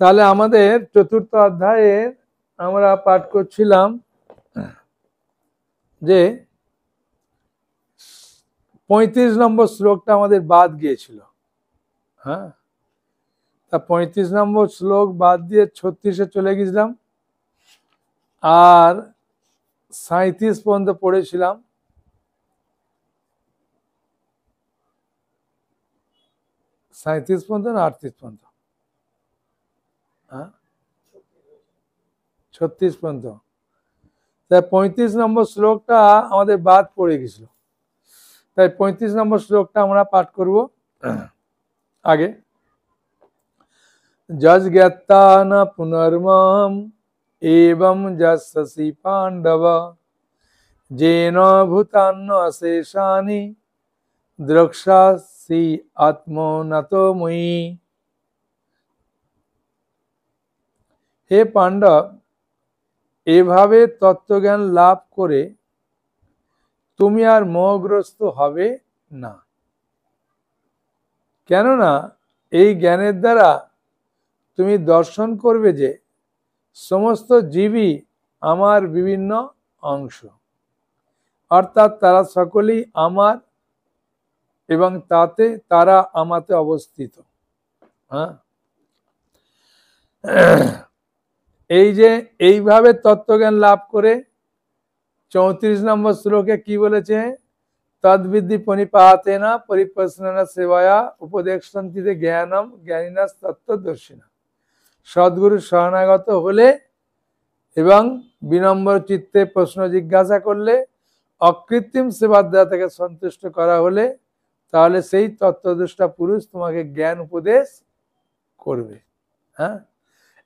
তাহলে আমাদের চতুর্থ অধ্যায়ে আমরা পাঠ করছিলাম যে 35 নম্বর শ্লোকটা আমাদের বাদ গিয়েছিল। হ্যাঁ, তা 35 নম্বর শ্লোক বাদ দিয়ে 36-এ চলে গেছিলাম আর 37 পর্যন্ত পড়েছিলাম। না 38 পর্যন্ত? হ্যাঁ, 36 পর্যন্ত। তাই 35 নম্বর শ্লোকটা আমাদের বাদ পড়ে গেছিল, তাই 35 নম্বর শ্লোকটা আমরা পাঠ করব আগে। যজ জ্ঞাতা ন পুনর্মম এবং যস্যসি পাণ্ডব যেন ভূতান্য অশেষানি দ্রক্ষ্যাসি আত্মনতো ময়ি। হে পাণ্ডব, এভাবে তত্ত্বজ্ঞান লাভ করে তুমি আর মোহগ্রস্ত হবে না, কেননা এই জ্ঞানের দ্বারা তুমি দর্শন করবে যে সমস্ত জীবই আমার বিভিন্ন অংশ, অর্থাৎ তারা সকলেই আমার এবং তাতে তারা আমাতে অবস্থিত। হ্যাঁ, এই যে এইভাবে তত্ত্বজ্ঞান লাভ করে 34 নম্বর শ্লোকে কি বলেছে? তদ্বিদ্ধি পরিপাতেনা পরিপ্রশ্ননা সেবায়া উপদেক্ষন্তিতে জ্ঞানম জ্ঞানিনা তত্ত্বদর্শিনা। সদ্গুরু শরণাগত হলে এবং বিনম্র চিত্তে প্রশ্ন জিজ্ঞাসা করলে, অকৃত্রিম সেবার দ্বারা তাকে সন্তুষ্ট করা হলে, তাহলে সেই তত্ত্বদ্রষ্টা পুরুষ তোমাকে জ্ঞান উপদেশ করবে। হ্যাঁ,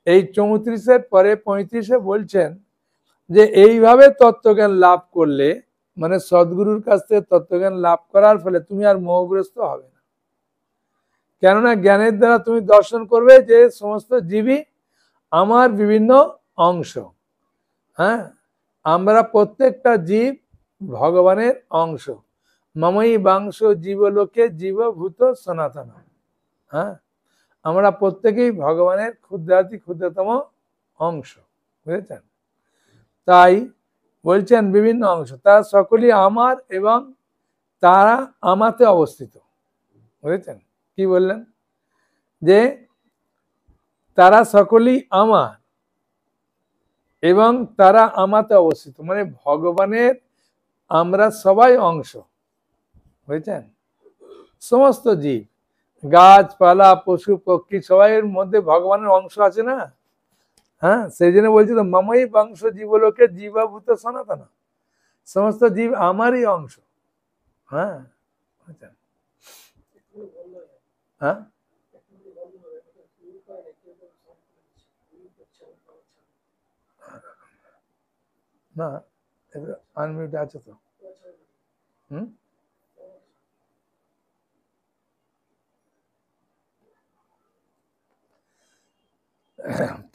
এই 34-এর পরে 35-এ বলছেন যে এইভাবে তত্ত্বজ্ঞান লাভ করলে, মানে সদ্গুরুর কাছ থেকে তত্ত্বজ্ঞান লাভ করার ফলে তুমি আর মোহগ্রস্ত হবে না, কেননা জ্ঞানের দ্বারা তুমি দর্শন করবে যে সমস্ত জীবই আমার বিভিন্ন অংশ। হ্যাঁ, আমরা প্রত্যেকটা জীব ভগবানের অংশ। মমই বাংশ জীবলোকে জীবভূত সনাতন। হ্যাঁ, আমরা প্রত্যেকেই ভগবানের ক্ষুদ্রাতি ক্ষুদ্রতম অংশ, বুঝেছেন? তাই বলছেন বিভিন্ন অংশ, তারা সকলেই আমার এবং তারা আমাতে অবস্থিত। বুঝেছেন কি বললেন? যে তারা সকলেই আমার এবং তারা আমাতে অবস্থিত, মানে ভগবানের আমরা সবাই অংশ। বুঝেছেন? সমস্ত জীব, গাছপালা পশু পক্ষী সবাইয়ের মধ্যে ভগবানের অংশ আছে না? হ্যাঁ, সেই জন্য বলছি তো মমই বংশ জীবলোকে জীবভূত সনাতন, সমস্ত জীব আমারই অংশ। হ্যাঁ, হ্যাঁ, না আনমিউট আছে তো।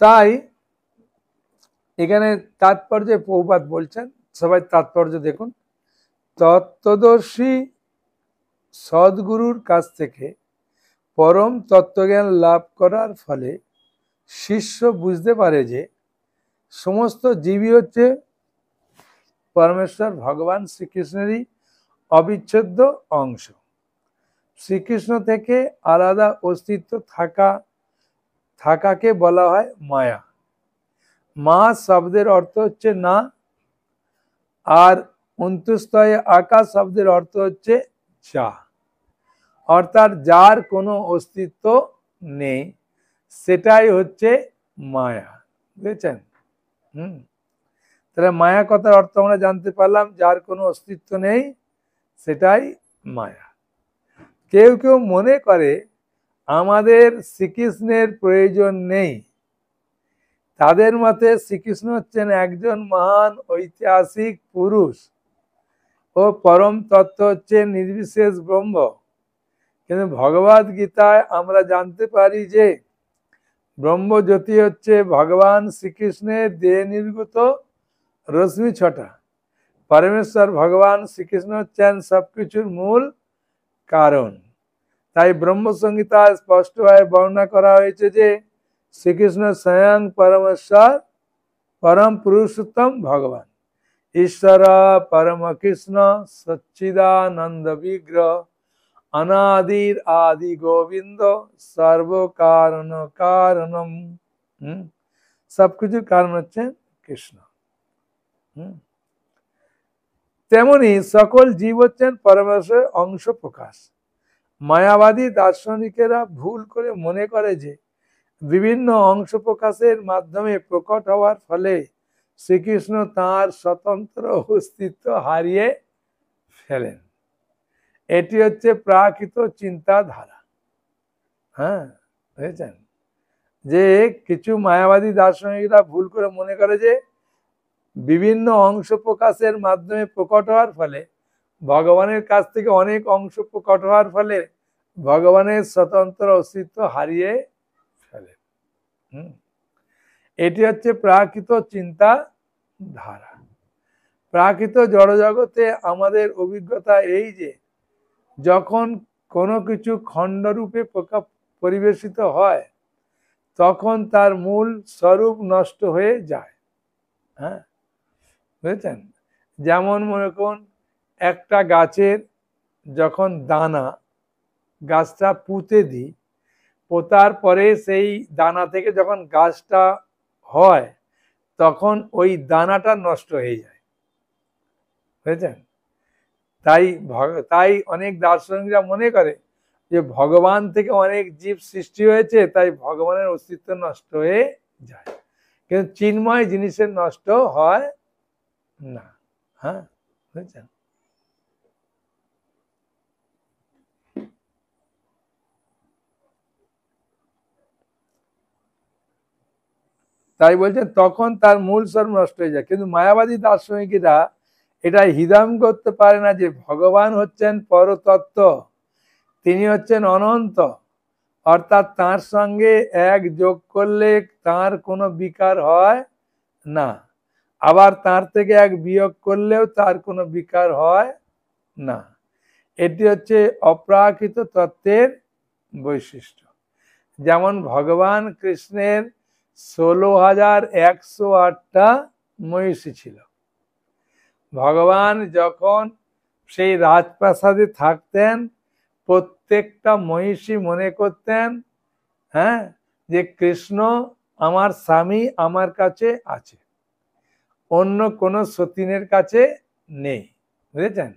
তাই এখানে তাৎপর্যে প্রভুপাদ বলছেন, সবাই তাৎপর্য দেখুন। তত্ত্বদর্শী সদ্গুরুর কাছ থেকে পরম তত্ত্বজ্ঞান লাভ করার ফলে শিষ্য বুঝতে পারে যে সমস্ত জীবই হচ্ছে পরমেশ্বর ভগবান শ্রীকৃষ্ণেরই অবিচ্ছেদ্য অংশ। শ্রীকৃষ্ণ থেকে আলাদা অস্তিত্ব থাকাকে বলা হয় মায়া। মা শব্দের অর্থ হচ্ছে না, আর অন্তস্তয়ে আকাশ শব্দের অর্থ হচ্ছে যা, অর্থাৎ যার কোনো অস্তিত্ব নেই, সেটাই হচ্ছে মায়া। বুঝেছেন? তাহলে মায়া কথার অর্থ আমরা জানতে পারলাম, যার কোনো অস্তিত্ব নেই সেটাই মায়া। কেউ কেউ মনে করে আমাদের শ্রীকৃষ্ণের প্রয়োজন নেই, তাদের মতে শ্রীকৃষ্ণ হচ্ছেন একজন মহান ঐতিহাসিক পুরুষ ও পরম তত্ত্ব হচ্ছে নির্বিশেষ ব্রহ্ম। কিন্তু ভগবদ গীতায় আমরা জানতে পারি যে ব্রহ্মজ্যোতি হচ্ছে ভগবান শ্রীকৃষ্ণের দেহ নির্গত রশ্মি ছটা। পরমেশ্বর ভগবান শ্রীকৃষ্ণ হচ্ছেন সবকিছুর মূল কারণ। তাই ব্রহ্মসংহিতায় স্পষ্টভাবে বর্ণনা করা হয়েছে যে শ্রীকৃষ্ণ স্বয়ং পরমেশ্বর, परम पुरुषोत्तम भगवान, ईश्वर परम कृष्ण सच्चिदानंद विग्रह, अनादिर आदि गोविंद, सर्व कारण कारणम। सब कुछ कारण হচ্ছেন কৃষ্ণ। তেমনি সকল জীব হচ্ছেন পরমেশ্বরের অংশ প্রকাশ। মায়াবাদী দার্শনিকেরা ভুল করে মনে করে যে বিভিন্ন অংশ প্রকাশের মাধ্যমে প্রকট হওয়ার ফলে শ্রীকৃষ্ণ তাঁর স্বতন্ত্র অস্তিত্ব হারিয়ে ফেলেন। এটি হচ্ছে প্রাকৃত চিন্তাধারা। হ্যাঁ, বুঝেছেন? যে কিছু মায়াবাদী দার্শনিকরা ভুল করে মনে করে যে বিভিন্ন অংশ প্রকাশের মাধ্যমে প্রকট হওয়ার ফলে, ভগবানের কাছ থেকে অনেক অংশ প্রকট হওয়ার ফলে ভগবানের স্বতন্ত্র অস্তিত্ব হারিয়ে ফেলে। এটি হচ্ছে প্রাকৃত চিন্তা ধারা। প্রাকৃত জড়জগতে আমাদের অভিজ্ঞতা এই যে যখন কোনো কিছু খণ্ডরূপে পরিবেশিত হয় তখন তার মূল স্বরূপ নষ্ট হয়ে যায়। হ্যাঁ, বুঝেছেন? যেমন মনে করুন একটা গাছের যখন দানা, গাছটা পুঁতে দিই, পোতার পরে সেই দানা থেকে যখন গাছটা হয় তখন ওই দানাটা নষ্ট হয়ে যায়। বুঝেছেন? তাই অনেক দার্শনিকরা মনে করে যে ভগবান থেকে অনেক জীব সৃষ্টি হয়েছে, তাই ভগবানের অস্তিত্ব নষ্ট হয়ে যায়, কিন্তু চিন্ময় জিনিসের নষ্ট হয় না। হ্যাঁ, বুঝেছেন? তাই বলছেন তখন তার মূল স্বরূপ নষ্ট হয়ে যায়। কিন্তু মায়াবাদী দার্শনিকেরা এটা হৃদয়ম করতে পারে না যে ভগবান হচ্ছেন পরতত্ত্ব, তিনি হচ্ছেন অনন্ত, অর্থাৎ তার সঙ্গে এক যোগ করলে তার কোনো বিকার হয় না, আবার তার থেকে এক বিয়োগ করলেও তার কোনো বিকার হয় না। এটি হচ্ছে অপ্রাকৃত তত্ত্বের বৈশিষ্ট্য। যেমন ভগবান কৃষ্ণের 16,108টা মহিষী ছিল। ভগবান যখন সেই রাজপ্রাসাদে থাকতেন প্রত্যেকটা মহিষী মনে করতেন, হ্যাঁ, যে কৃষ্ণ আমার স্বামী আমার কাছে আছে, অন্য কোনো সতীনের কাছে নেই। বুঝেছেন?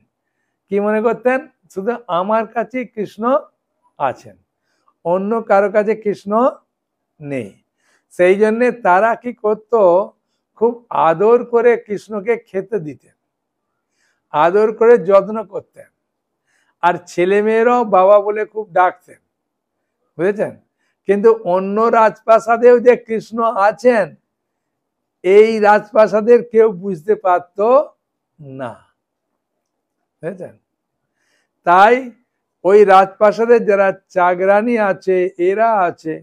কি মনে করতেন? শুধু আমার কাছে কৃষ্ণ আছেন, অন্য কারো কাছে কৃষ্ণ নেই। সেই জন্যে তারা কি করত, খুব আদর করে কৃষ্ণকে খেতে দিতেন, আদর করে যত্ন করতেন, আর ছেলেমেয়েরাও বাবা বলে খুব ডাকতেন। বুঝেছেন? কিন্তু অন্য রাজপ্রাসাদেও যে কৃষ্ণ আছেন এই রাজপ্রাসাদের কেউ বুঝতে পারত না। বুঝেছেন? তাই ওই রাজপ্রাসাদের যারা চাকরানী আছে, এরা আছে,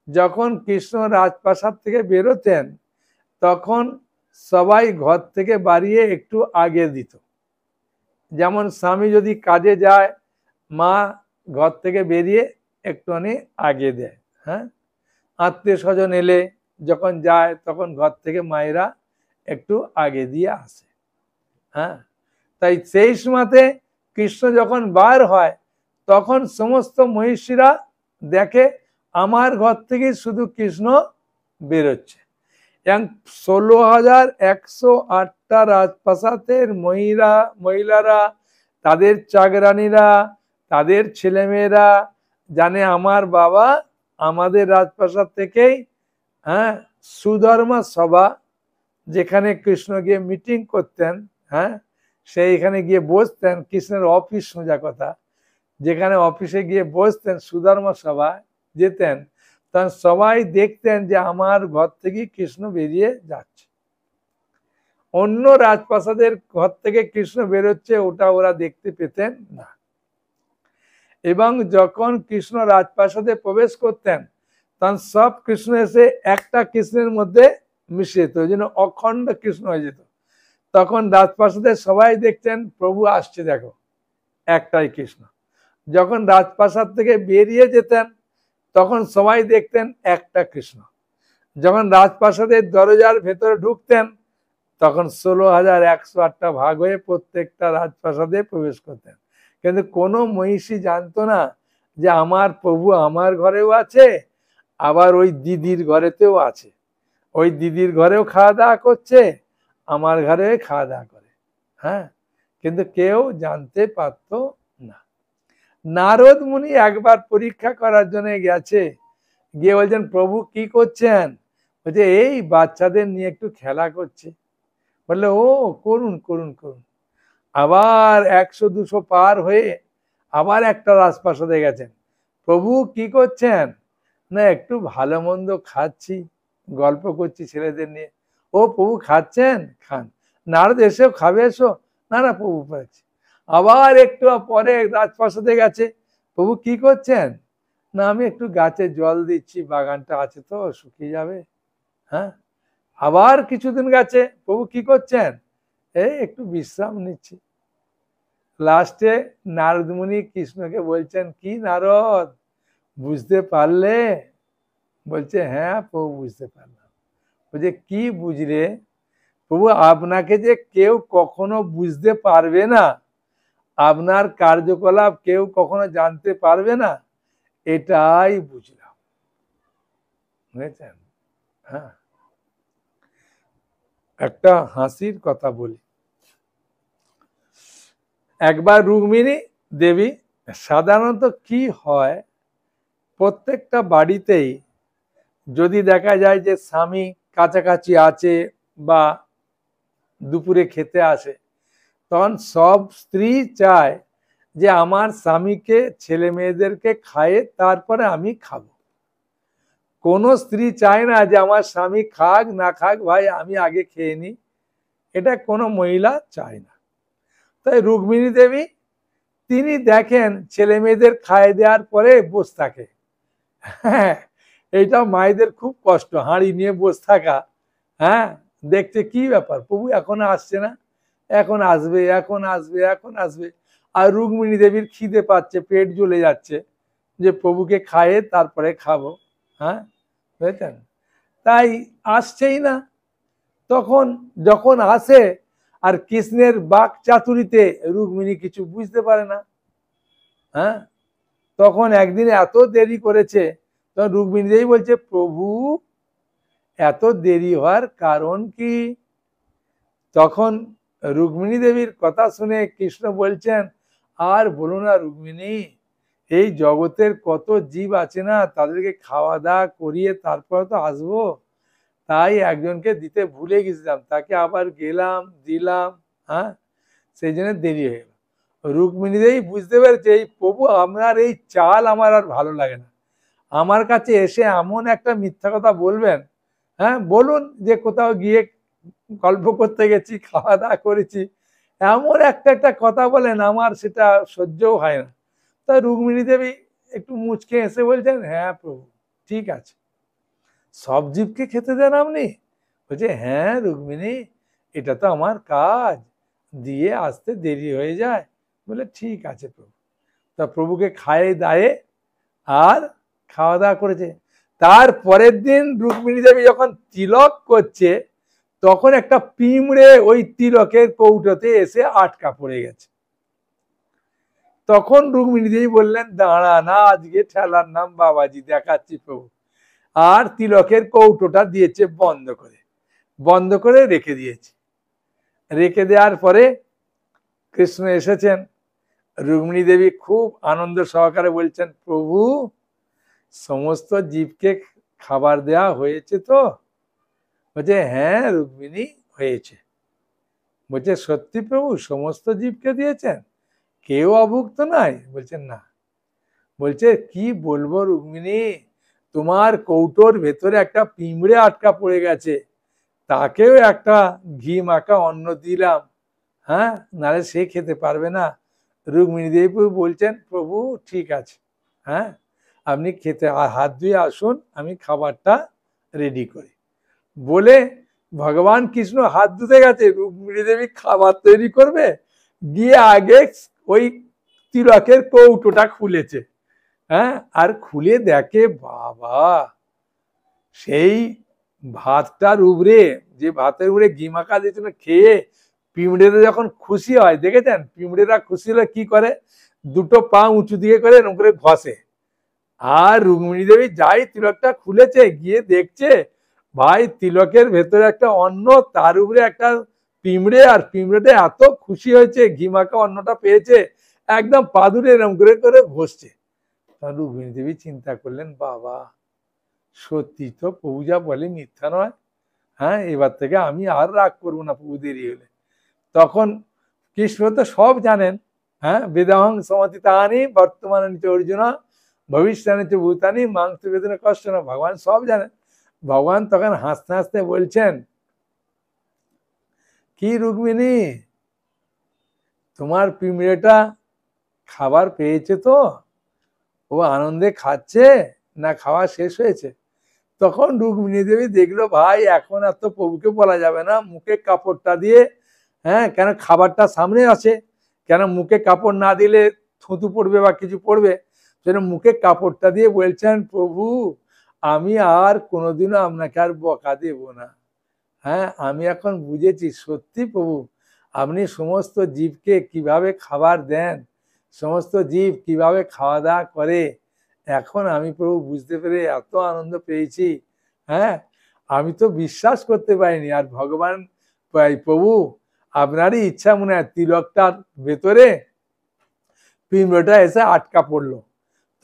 যখন কৃষ্ণ রাজপ্রাসাদ থেকে বেরোতেন তখন সবাই ঘর থেকে বাড়িয়ে একটু আগে দিত। যেমন স্বামী যদি কাজে যায়, মা ঘর থেকে বেরিয়ে একটুখানি আগে দেয়। হ্যাঁ, আত্মীয় স্বজন এলে যখন যায় তখন ঘর থেকে মায়েরা একটু আগে দিয়ে আসে। হ্যাঁ, তাই সেই সময়তে কৃষ্ণ যখন বার হয় তখন সমস্ত মহিষীরা দেখে আমার ঘর থেকে শুধু কৃষ্ণ বেরোচ্ছে। এবং 16,108টা রাজপ্রাসাদের মহিলারা, তাদের চাকরানীরা, তাদের ছেলেমেয়েরা জানে আমার বাবা আমাদের রাজপ্রাসাদ থেকেই, হ্যাঁ, সুধর্মা সভা, যেখানে কৃষ্ণ গিয়ে মিটিং করতেন, হ্যাঁ, সেইখানে গিয়ে বসতেন। কৃষ্ণের অফিস সোজা কথা, যেখানে অফিসে গিয়ে বসতেন, সুধর্মা সভা যেতেন, তখন সবাই দেখতেন যে আমার ঘর থেকে কৃষ্ণ বেরিয়ে যাচ্ছে। অন্য রাজপ্রাসাদের ঘর থেকে কৃষ্ণ বেরোচ্ছে ওটা ওরা দেখতে পেতেন না। এবং যখন কৃষ্ণ রাজপ্রাসাদে প্রবেশ করতেন তখন সব কৃষ্ণ এসে একটা কৃষ্ণের মধ্যে মিশে যেত, ওই জন্য অখণ্ড কৃষ্ণ হয়ে যেত। তখন রাজপ্রাসাদে সবাই দেখতেন প্রভু আসছে, দেখো একটাই কৃষ্ণ। যখন রাজপ্রাসাদ থেকে বেরিয়ে যেতেন তখন সবাই দেখতেন একটা কৃষ্ণ। যখন রাজপ্রাসাদের দরজার ভেতরে ঢুকতেন তখন 16,108টা ভাগ হয়ে প্রত্যেকটা রাজপ্রাসাদে প্রবেশ করতেন। কিন্তু কোনো মহিষী জানতো না যে আমার প্রভু আমার ঘরেও আছে, আবার ওই দিদির ঘরেতেও আছে, ওই দিদির ঘরেও খাওয়া দাওয়া করছে, আমার ঘরে খাওয়া দাওয়া করে। হ্যাঁ, কিন্তু কেউ জানতে পারতো না। নারদ মুনি একবার পরীক্ষা করার জন্য গেছে, গিয়ে বলছেন প্রভু কি করছেন? বলছে এই বাচ্চাদের নিয়ে একটু খেলা করছে। বললে ও করুন করুন করুন। আবার 100-200 পার হয়ে আবার একটা রাজপ্রাসাদে গেছেন। প্রভু কি করছেন? না একটু ভালো মন্দ খাচ্ছি, গল্প করছি ছেলেদের নিয়ে। ও প্রভু খাচ্ছেন? খান। নারদ এসেও খাবে, এসো। না না প্রভু পাচ্ছি। আবার একটু পরে রাজপ্রাসাদে গেছে, প্রভু কি করছেন? না আমি একটু গাছে জল দিচ্ছি, বাগানটা আছে তো শুকিয়ে যাবে। হ্যাঁ, আবার কিছুদিন গেছে, প্রভু কি করছেন? এই একটু বিশ্রাম নিচ্ছি। লাস্টে নারদ মুনি কৃষ্ণকে বলছেন কি নারদ বুঝতে পারলে? বলছে হ্যাঁ প্রভু বুঝতে পারলাম। বলছে কি বুঝলে? প্রভু আপনাকে যে কেউ কখনো বুঝতে পারবে না, আপনার কার্যকলাপ কেউ কখনো জানতে পারবে না, এটাই বুঝলাম। বুঝেছেন? হ্যাঁ, একটা হাসির কথা বলি। একবার রুক্মিণী দেবী, সাধারণত কি হয় প্রত্যেকটা বাড়িতেই যদি দেখা যায় যে স্বামী কাছাকাছি আছে বা দুপুরে খেতে আসে, তখন সব স্ত্রী চায় যে আমার স্বামীকে ছেলে মেয়েদেরকে খাইয়ে তারপরে আমি খাবো। কোনো স্ত্রী চায় না যে আমার স্বামী খাক না খাক ভাই আমি আগে খেয়ে নিই, এটা কোনো মহিলা চায় না। তাই রুক্মিণী দেবী তিনি দেখেন ছেলে মেয়েদের খাইয়ে দেওয়ার পরে বসে থাকে। হ্যাঁ, এইটা মায়েদের খুব কষ্ট, হাঁড়ি নিয়ে বসে থাকা। হ্যাঁ, দেখছে কি ব্যাপার প্রভু এখনো আসছে না, এখন আসবে এখন আসবে এখন আসবে। আর রুক্মিণী দেবীর খিদে পাচ্ছে, পেট জ্বলে যাচ্ছে যে প্রভুকে খাইয়ে তারপরে খাবো। হ্যাঁ, বুঝেছেন? তাই আসছেই না। তখন যখন আসে আর কৃষ্ণের বাক চাতুরিতে রুক্মিণী কিছু বুঝতে পারে না। হ্যাঁ, তখন একদিন এত দেরি করেছে, তখন রুক্মিণী দেবী বলছে প্রভু এত দেরি হওয়ার কারণ কি? তখন রুক্মিণী দেবীর কথা শুনে কৃষ্ণ বলছেন আর বলো না রুক্মিণী, এই জগতের কত জীব আছে না, তাদেরকে খাওয়া দাওয়া করিয়ে তারপরে তো আসবো, তাই একজনকে দিতে ভুলে গেছিলাম, তাকে আবার গেলাম দিলাম। হ্যাঁ, সেই জন্য দেরি হয়ে গেল। রুক্মিণী দেবী বুঝতে পেরেছে এই প্রভু আপনার এই চাল আমার আর ভালো লাগে না, আমার কাছে এসে এমন একটা মিথ্যা কথা বলবেন। হ্যাঁ, বলুন যে কোথাও গিয়ে গল্প করতে গেছি, খাওয়া দাওয়া করেছি, এমন একটা কথা বলেন আমার সেটা সহ্যও হয় না। তাই রুক্মিণী দেবী একটু মুচকে এসে বলছেন হ্যাঁ প্রভু ঠিক আছে, সব জীবকে খেতে দেন আপনি? বলছে হ্যাঁ রুক্মিণী, এটা তো আমার কাজ, দিয়ে আসতে দেরি হয়ে যায়। বলে ঠিক আছে প্রভু। তা প্রভুকে খাইয়ে দায়ে আর খাওয়া দাওয়া করেছে। তার পরের দিন রুক্মিণী দেবী যখন তিলক করছে তখন একটা পিঁমড়ে ওই তিলকের কৌটোতে এসে আটকা পড়ে গেছে। তখন রুক্মিণী দেবী বললেন দাঁড়া না, আজকে ঠেলার নাম বাবাজি দেখাচ্ছি প্রভু। আর তিলকের কৌটোটা দিয়েছে বন্ধ করে রেখে দিয়েছে। রেখে দেওয়ার পরে কৃষ্ণ এসেছেন, রুক্মিণী দেবী খুব আনন্দ সহকারে বলছেন প্রভু সমস্ত জীবকে খাবার দেওয়া হয়েছে তো? বলছে হ্যাঁ রুক্মিণী হয়েছে। বলছে সত্যি প্রভু সমস্ত জীবকে দিয়েছেন, কেউ অভুক্ত নাই? বলছেন না। বলছে কি বলবো রুক্মিণী, তোমার কৌটোর ভেতরে একটা পিঁমড়ে আটকা পড়ে গেছে, তাকেও একটা ঘি মাখা অন্ন দিলাম, হ্যাঁ, নাহলে সে খেতে পারবে না। রুক্মিণী দেবী বলছেন প্রভু ঠিক আছে, হ্যাঁ আপনি খেতে হাত ধুয়ে আসুন, আমি খাবারটা রেডি করি। বলে ভগবান কৃষ্ণ হাত ধুতে গেছে, রুক্মিণী দেবী খাবার তৈরি করবে, গিয়ে আগে ওই তিলকের কৌটোটা খুলেছে। হ্যাঁ, আর খুলে দেখে বাবা সেই ভাতটার উপরে, যে ভাতের উপরে ঘি মাখা দিয়েছিল, খেয়ে পিঁমড়েরা যখন খুশি হয়, দেখেছেন পিঁমড়েরা খুশি হলে কি করে, দুটো পা উঁচু দিকে করে এরকম করে ঘষে। আর রুক্মিণী দেবী যাই তিলকটা খুলেছে, গিয়ে দেখছে ভাই তিলকের ভেতরে একটা অন্ন, তার উপরে একটা পিঁমড়ে, আর পিঁমড়েটা এত খুশি হয়েছে, ঘি মাখা অন্নটা পেয়েছে, একদম পা দুটো এরকম করে করে ঘষছে। রুক্মিণী দেবী চিন্তা করলেন, বাবা সত্যি তো প্রভু যা বলে মিথ্যা নয়। হ্যাঁ, এবার থেকে আমি আর রাগ করবো না প্রভু দেরি হলে। তখন কৃষ্ণ তো সব জানেন। হ্যাঁ, বেদাহং সমাতি তাহানি বর্তমানে নিচে অর্জুন ভবিষ্যৎ ভূতানি মাংস বেদনা কষ্ট না, ভগবান সব জানেন। ভগবান তখন হাসতে হাসতে বলছেন, কি রুক্মিণী তোমার পিঁমড়েটা খাবার পেয়েছে তো, ও আনন্দে খাচ্ছে না খাওয়া শেষ হয়েছে? তখন রুক্মিণী দেবী দেখলো ভাই এখন আর তো প্রভুকে বলা যাবে না, মুখে কাপড়টা দিয়ে, হ্যাঁ কেন খাবারটা সামনে আছে, কেন মুখে কাপড় না দিলে থুতু পড়বে বা কিছু পড়বে, সেজন্য মুখে কাপড়টা দিয়ে বলছেন, প্রভু আমি আর কোনোদিনও আপনাকে আর বকা দেব না। হ্যাঁ, আমি এখন বুঝেছি সত্যি প্রভু আপনি সমস্ত জীবকে কিভাবে খাবার দেন, সমস্ত জীব কিভাবে খাওয়া দাওয়া করে, এখন আমি প্রভু বুঝতে পেরে এত আনন্দ পেয়েছি। হ্যাঁ, আমি তো বিশ্বাস করতে পারিনি। আর ভগবান প্রভু আপনারই ইচ্ছা মনে হয় তিলকটার ভেতরে পিঁমড়েটা এসে আটকা পড়লো।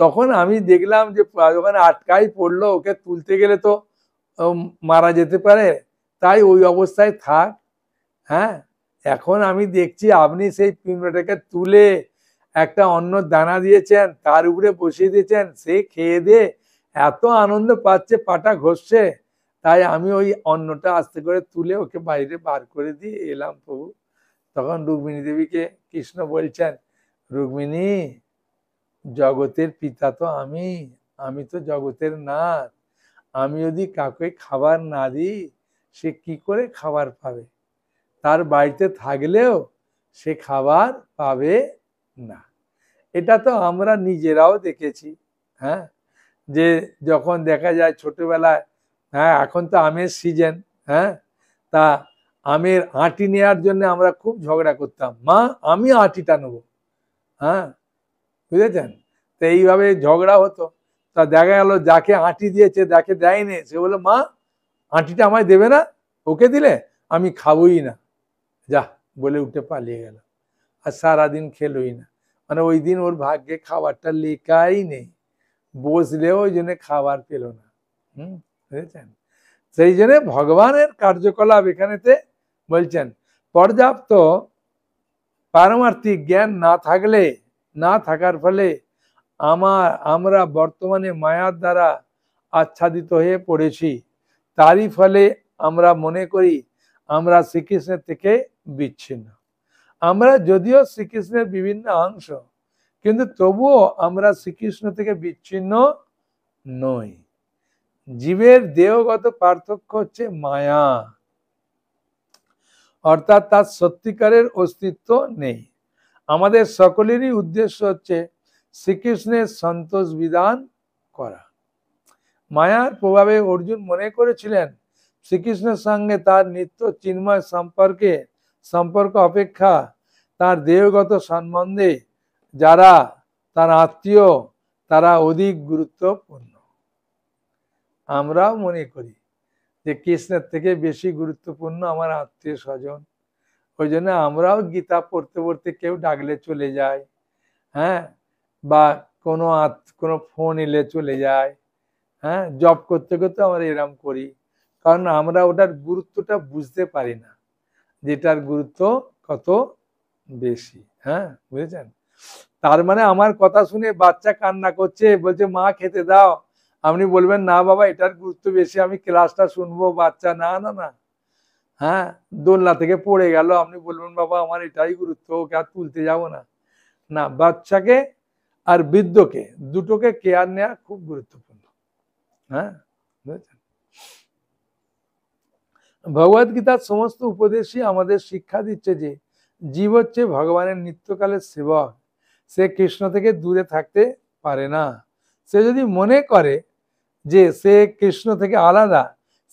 তখন আমি দেখলাম যে ওখানে আটকাই পড়লো, ওকে তুলতে গেলে তো মারা যেতে পারে, তাই ওই অবস্থায় থাক। হ্যাঁ, এখন আমি দেখছি আপনি সেই পিঁমড়েটাকে তুলে একটা অন্য দানা দিয়েছেন, তার উপরে বসিয়ে দিয়েছেন, সে খেয়ে দিয়ে এত আনন্দ পাচ্ছে, পাটা ঘষছে, তাই আমি ওই অন্নটা আস্তে করে তুলে ওকে বাইরে বার করে দিয়ে এলাম প্রভু। তখন রুক্মিণী দেবীকে কৃষ্ণ বলছেন, রুক্মিণী জগতের পিতা তো আমি তো জগতের নাথ, আমি যদি কাউকে খাবার না দিই সে কি করে খাবার পাবে, তার বাড়িতে থাকলেও সে খাবার পাবে না। এটা তো আমরা নিজেরাও দেখেছি। হ্যাঁ, যে যখন দেখা যায় ছোটবেলায়, হ্যাঁ এখন তো আমের সিজন, হ্যাঁ তা আমের আঁটি নেওয়ার জন্য আমরা খুব ঝগড়া করতাম, মা আমি আঁটিটা নেবো। হ্যাঁ, বুঝেছেন, তো এইভাবে ঝগড়া হতো। তা দেখা গেল যাকে আঁটি দিয়েছে যাকে দেয়নি, সে বললো মা আঁটিটা আমায় দেবে না, ওকে দিলে আমি খাবোই না, যা বলে উঠে পালিয়ে গেল, আর সারাদিন খেলোই না। মানে ওই দিন ওর ভাগ্যে খাবারটা লেখাই নেই, বসলেও ওই জন্য খাবার পেল না। বুঝেছেন, সেই জন্য ভগবানের কার্যকলাপ এখানেতে বলছেন পর্যাপ্ত পারমার্থিক জ্ঞান না থাকার ফলে আমরা বর্তমানে মায়ার দ্বারা আচ্ছাদিত হয়ে পড়েছি। তারই ফলে আমরা মনে করি আমরা শ্রীকৃষ্ণের থেকে বিচ্ছিন্ন। আমরা যদিও শ্রীকৃষ্ণের বিভিন্ন অংশ, কিন্তু তবুও আমরা শ্রীকৃষ্ণ থেকে বিচ্ছিন্ন নই। জীবের দেহগত পার্থক্য হচ্ছে মায়া, অর্থাৎ তার সত্যিকারের অস্তিত্ব নেই। আমাদের সকলেরই উদ্দেশ্য হচ্ছে শ্রীকৃষ্ণের সন্তোষ বিধান করা। মায়ার প্রভাবে অর্জুন মনে করেছিলেন শ্রীকৃষ্ণের সঙ্গে তার নিত্য চিন্ময় সম্পর্ক অপেক্ষা তার দেহগত সম্বন্ধে যারা তার আত্মীয় তারা অধিক গুরুত্বপূর্ণ। আমরাও মনে করি যে কৃষ্ণের থেকে বেশি গুরুত্বপূর্ণ আমার আত্মীয় স্বজন, ওই জন্য আমরাও গীতা পড়তে পড়তে কেউ ডাকলে চলে যায়, হ্যাঁ বা কোনো ফোন এলে চলে যায়, হ্যাঁ জব করতে করতে আমরা এরম করি, কারণ আমরা ওটার গুরুত্বটা বুঝতে পারি না, যেটার গুরুত্ব কত বেশি। হ্যাঁ, বুঝেছেন, তার মানে আমার কথা শুনে বাচ্চা কান্না করছে, বলছে মা খেতে দাও, আপনি বলবেন না বাবা এটার গুরুত্ব বেশি, আমি ক্লাসটা শুনবো, বাচ্চা না না না, হ্যাঁ দোলনা থেকে পড়ে গেল, আপনি বলবেন বাবা আমার এটাই গুরুত্ব, ওকে আর তুলতে যাবো না। না, বাচ্চাকে আর বৃদ্ধকে দুটোকে কেয়ার নেওয়া খুব গুরুত্বপূর্ণ। হ্যাঁ, বুঝেছেন, ভগবদ গীতার সমস্ত উপদেশই আমাদের শিক্ষা দিচ্ছে যে জীব হচ্ছে ভগবানের নিত্যকালের সেবক, সে কৃষ্ণ থেকে দূরে থাকতে পারে না। সে যদি মনে করে যে সে কৃষ্ণ থেকে আলাদা,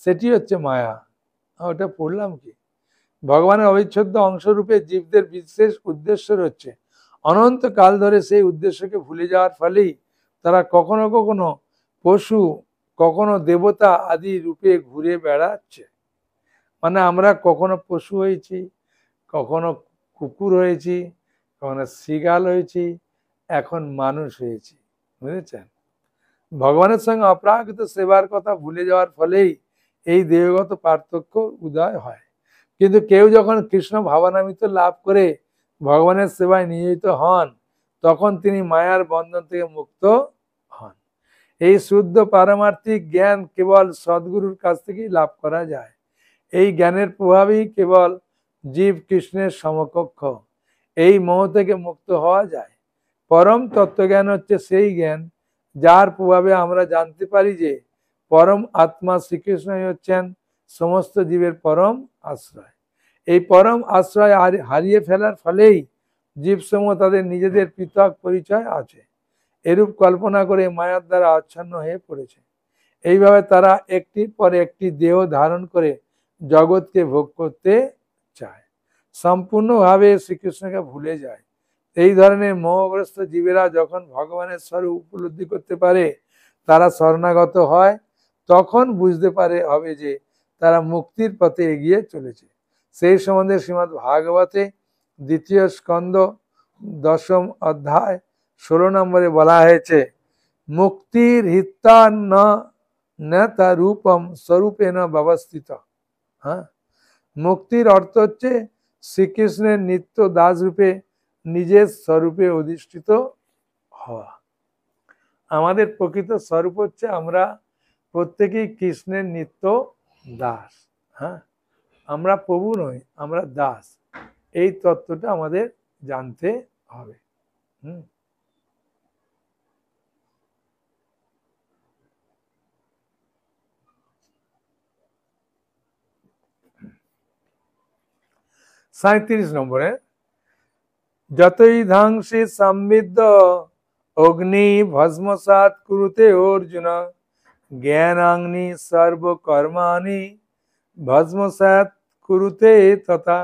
সেটি হচ্ছে মায়া। ওটা পড়লাম কি, ভগবানের অবিচ্ছেদ্য অংশরূপে জীবদের বিশেষ উদ্দেশ্য হচ্ছে অনন্তকাল ধরে সেই উদ্দেশ্যকে ভুলে যাওয়ার ফলেই তারা কখনো কখনো পশু, কখনো দেবতা আদি রূপে ঘুরে বেড়াচ্ছে। মানে আমরা কখনো পশু হয়েছি, কখনো কুকুর হয়েছি, কখনো শিগাল হয়েছি, এখন মানুষ হয়েছি, বুঝেছেন? ভগবানের সঙ্গে অপ্রাকৃত সেবার কথা ভুলে যাওয়ার ফলেই এই দেহগত পার্থক্য উদয় হয়। কিন্তু কেউ যখন কৃষ্ণ ভাবনামৃত লাভ করে ভগবানের সেবায় নিয়োজিত হন, তখন তিনি মায়ার বন্ধন থেকে মুক্ত হন। এই শুদ্ধ পারমার্থিক জ্ঞান কেবল সদ্গুরুর কাছ থেকেই লাভ করা যায়। এই জ্ঞানের প্রভাবেই কেবল জীব কৃষ্ণের সমকক্ষ। এই মোহ থেকে মুক্ত হওয়া যায়। পরম তত্ত্বজ্ঞান হচ্ছে সেই জ্ঞান যার প্রভাবে আমরা জানতে পারি যে পরম আত্মা শ্রীকৃষ্ণই হচ্ছেন সমস্ত জীবের পরম আশ্রয়। এই পরম আশ্রয় হারিয়ে ফেলার ফলেই জীবসমূহ তাদের নিজেদের পৃথক পরিচয় আছে, এরূপ কল্পনা করে মায়ার দ্বারা আচ্ছন্ন হয়ে পড়েছে। এইভাবে তারা একটির পর একটি দেহ ধারণ করে জগৎকে ভোগ করতে চায়, সম্পূর্ণভাবে শ্রীকৃষ্ণকে ভুলে যায়। এই ধরনের মোহগ্রস্ত জীবেরা যখন ভগবানের স্বরূপ উপলব্ধি করতে পারে, তারা শরণাগত হয়, তখন বুঝতে পারে হবে যে তারা মুক্তির পথে এগিয়ে চলেছে। সেই সম্বন্ধে শ্রীমদ্ ভাগবতে 2য় স্কন্ধ 10ম অধ্যায় 16 নম্বরে বলা হয়েছে, মুক্তির হিতান্ন নেতা রূপম স্বরূপেণ ব্যবস্থিত। হ্যাঁ, মুক্তির অর্থ হচ্ছে শ্রীকৃষ্ণের নিত্য দাস রূপে নিজের স্বরূপে অধিষ্ঠিত হওয়া। আমাদের প্রকৃত স্বরূপ হচ্ছে আমরা প্রত্যেকেই কৃষ্ণের নিত্য দাস। হ্যাঁ, আমরা প্রভু নই, আমরা দাস। এই তত্ত্বটা আমাদের জানতে হবে। সাঁত্রিশ নম্বরে, যতই ধ্বংসী সমৃদ্ধ অগ্নি ভস্মসাৎ কুরুতে অর্জুন, জ্ঞানাগ্নি সর্বকর্মাণি ভস্মসাৎ কুরুতে তথা।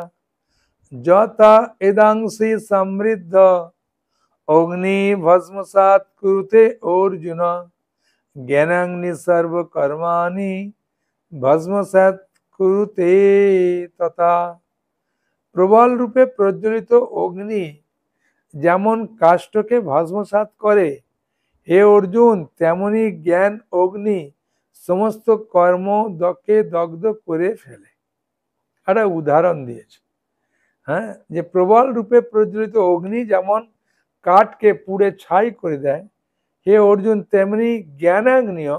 যথা ইদাংসি সমৃদ্ধ অগ্নি ভস্মসাৎ কুরুতে অর্জুন, জ্ঞানাগ্নি সর্বকর্মাণি ভস্মসাৎ কুরুতে তথা। প্রবল রূপে প্রজ্বলিত অগ্নি যেমন কাষ্ঠকে ভস্মসাৎ করে, হে অর্জুন, তেমনি জ্ঞান অগ্নি সমস্ত কর্মকে দগ্ধ করে ফেলে। একটা উদাহরণ দিয়েছে। হ্যাঁ, যে প্রবল রূপে প্রজ্বলিত অগ্নি যেমন কাঠকে পুড়ে ছাই করে দেয়, হে অর্জুন তেমনি জ্ঞানাগ্নিও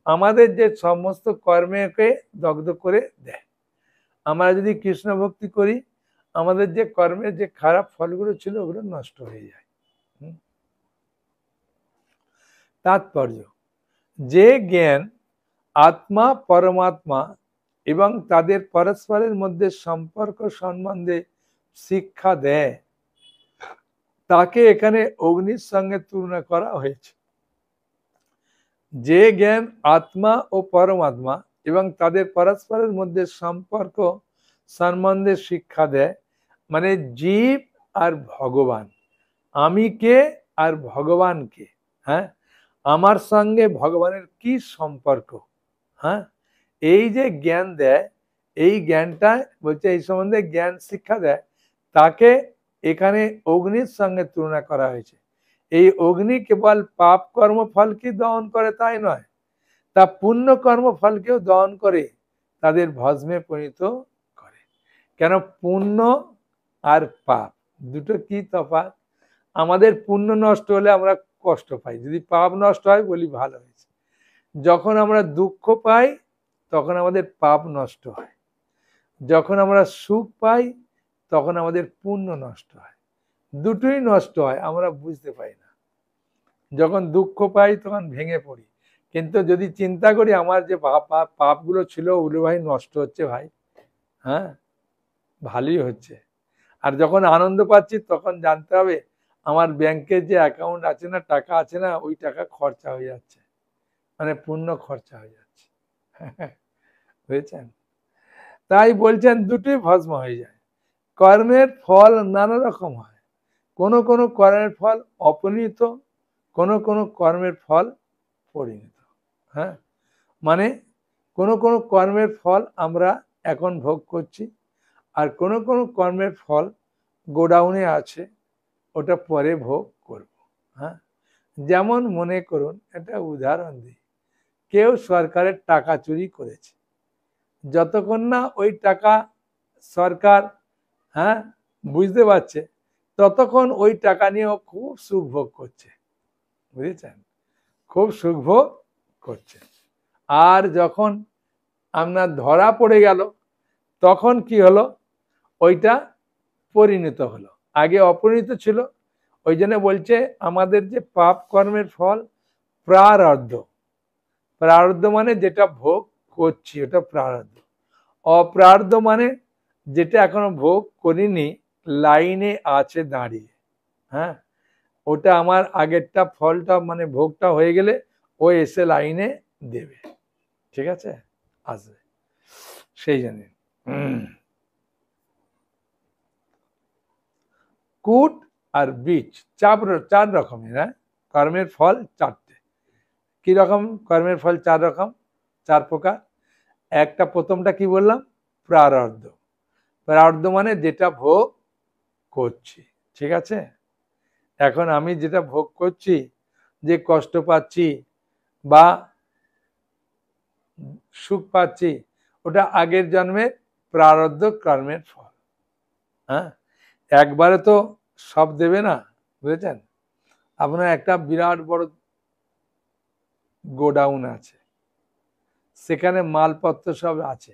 আমাদের যে সমস্ত কর্মকে দগ্ধ করে দেয়। আমরা যদি কৃষ্ণ ভক্তি করি, আমাদের যে কর্মের যে খারাপ ফলগুলো ছিল ওগুলো নষ্ট হয়ে যায়। তাৎপর্য, যে জ্ঞান আত্মা পরমাত্মা এবং তাদের পরস্পরের মধ্যে সম্পর্ক সম্বন্ধে শিক্ষা দেয়, তাকে এখানে অগ্নির সঙ্গে তুলনা করা হয়েছে। যে জ্ঞান আত্মা ও পরমাত্মা এবং তাদের পরস্পরের মধ্যে সম্পর্ক সম্বন্ধে শিক্ষা দেয়, মানে জীব আর ভগবান, আমি কে আর ভগবান কে, হ্যাঁ, আমার সঙ্গে ভগবানের কি সম্পর্ক, হ্যাঁ, এই যে জ্ঞান দেয়, এই জ্ঞানটা বলছে এই সম্বন্ধে জ্ঞান শিক্ষা দেয়, তাকে এখানে অগ্নির সঙ্গে তুলনা করা হয়েছে। এই অগ্নি কেবল পাপ কর্মফলকে দহন করে তাই নয়, তা পুণ্য কর্মফলকেও দহন করে তাদের ভস্মে পরিণত করে। কেন পুণ্য আর পাপ দুটো কি তফাৎ? আমাদের পুণ্য নষ্ট হলে আমরা কষ্ট পাই, যদি পাপ নষ্ট হয় বলি ভালো হয়েছে। যখন আমরা দুঃখ পাই তখন আমাদের পাপ নষ্ট হয়, যখন আমরা সুখ পাই তখন আমাদের পুণ্য নষ্ট হয়। দুটোই নষ্ট হয়, আমরা বুঝতে পাই না। যখন দুঃখ পাই তখন ভেঙে পড়ি, কিন্তু যদি চিন্তা করি আমার যে পাপগুলো ছিল ওগুলো ভাই নষ্ট হচ্ছে, ভাই হ্যাঁ ভালোই হচ্ছে। আর যখন আনন্দ পাচ্ছি তখন জানতে হবে আমার ব্যাংকের যে অ্যাকাউন্ট আছে না, টাকা আছে না, ওই টাকা খরচা হয়ে যাচ্ছে, মানে পূর্ণ খরচা হয়ে যাচ্ছে। বুঝেছেন? তাই বলছেন দুটোই ভস্ম হয়ে যায়। কর্মের ফল নানা রকম হয়, কোনো কোনো কর্মের ফল অপরিণত, কোনো কোনো কর্মের ফল পরিণত। হ্যাঁ, মানে কোনো কোনো কর্মের ফল আমরা এখন ভোগ করছি, আর কোনো কোনো কর্মের ফল গোডাউনে আছে, ওটা পরে ভোগ করব। হ্যাঁ, যেমন মনে করুন, একটা উদাহরণ দিই, কেউ সরকারের টাকা চুরি করেছে, যতক্ষণ না ওই টাকা সরকার বুঝতে পারছে, ততক্ষণ ওই টাকা নিয়েও খুব সুখ ভোগ করছে। বুঝেছেন? খুব সুখ ভোগ করছে। আর যখন আপনার ধরা পড়ে গেল, তখন কি হলো, ওইটা পরিণত হলো, আগে অপরিণত ছিল। ওই জন্য বলছে আমাদের যে পাপ কর্মের ফল প্রারব্ধ, প্রারব্ধ মানে যেটা ভোগ করছি ওটা প্রারব্ধ। অপ্রারব্ধ মানে যেটা এখনো ভোগ করিনি, লাইনে আছে দাঁড়িয়ে। হ্যাঁ, ওটা আমার আগেরটা ফলটা মানে ভোগটা হয়ে গেলে ও এসে লাইনে দেবে। ঠিক আছে, আসবে। সেই জন্য কূট আর বীজ চার রকমের। হ্যাঁ, কর্মের ফল চারটে। কি রকম কর্মের ফল? চার রকম, চার প্রকার। একটা প্রথমটা কি বললাম? প্রারব্ধ। প্রারব্ধ মানে যেটা ভোগ করছি। ঠিক আছে, এখন আমি যেটা ভোগ করছি, যে কষ্ট পাচ্ছি বা সুখ পাচ্ছি, ওটা আগের জন্মের প্রারব্ধ কর্মের ফল। হ্যাঁ, একবারে তো সব দেবে না। বুঝেছেন? আপনার একটা বিরাট বড় গোডাউন আছে, সেখানে মালপত্র সব আছে।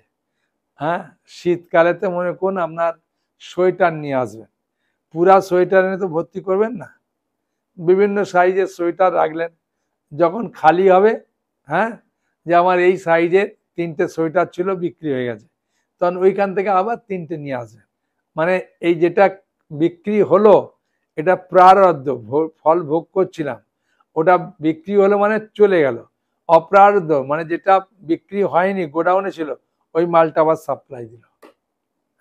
হ্যাঁ, শীতকালেতে মনে করুন আপনার সোয়েটার নিয়ে আসবেন, পুরা সোয়েটার এনে তো ভর্তি করবেন না, বিভিন্ন সাইজের সোয়েটার রাখলেন। যখন খালি হবে, হ্যাঁ, যে আমার এই সাইজের 3টে সোয়েটার ছিল, বিক্রি হয়ে গেছে, তখন ওইখান থেকে আবার 3টে নিয়ে আসবেন। মানে এই যেটা বিক্রি হলো, এটা প্রারব্ধ ফল ভোগ করছিলাম, ওটা বিক্রি হলো মানে চলে গেল। অপ্রারব্ধ মানে যেটা বিক্রি হয়নি, গোডাউনে ছিল, ওই মালটা আবার সাপ্লাই দিল।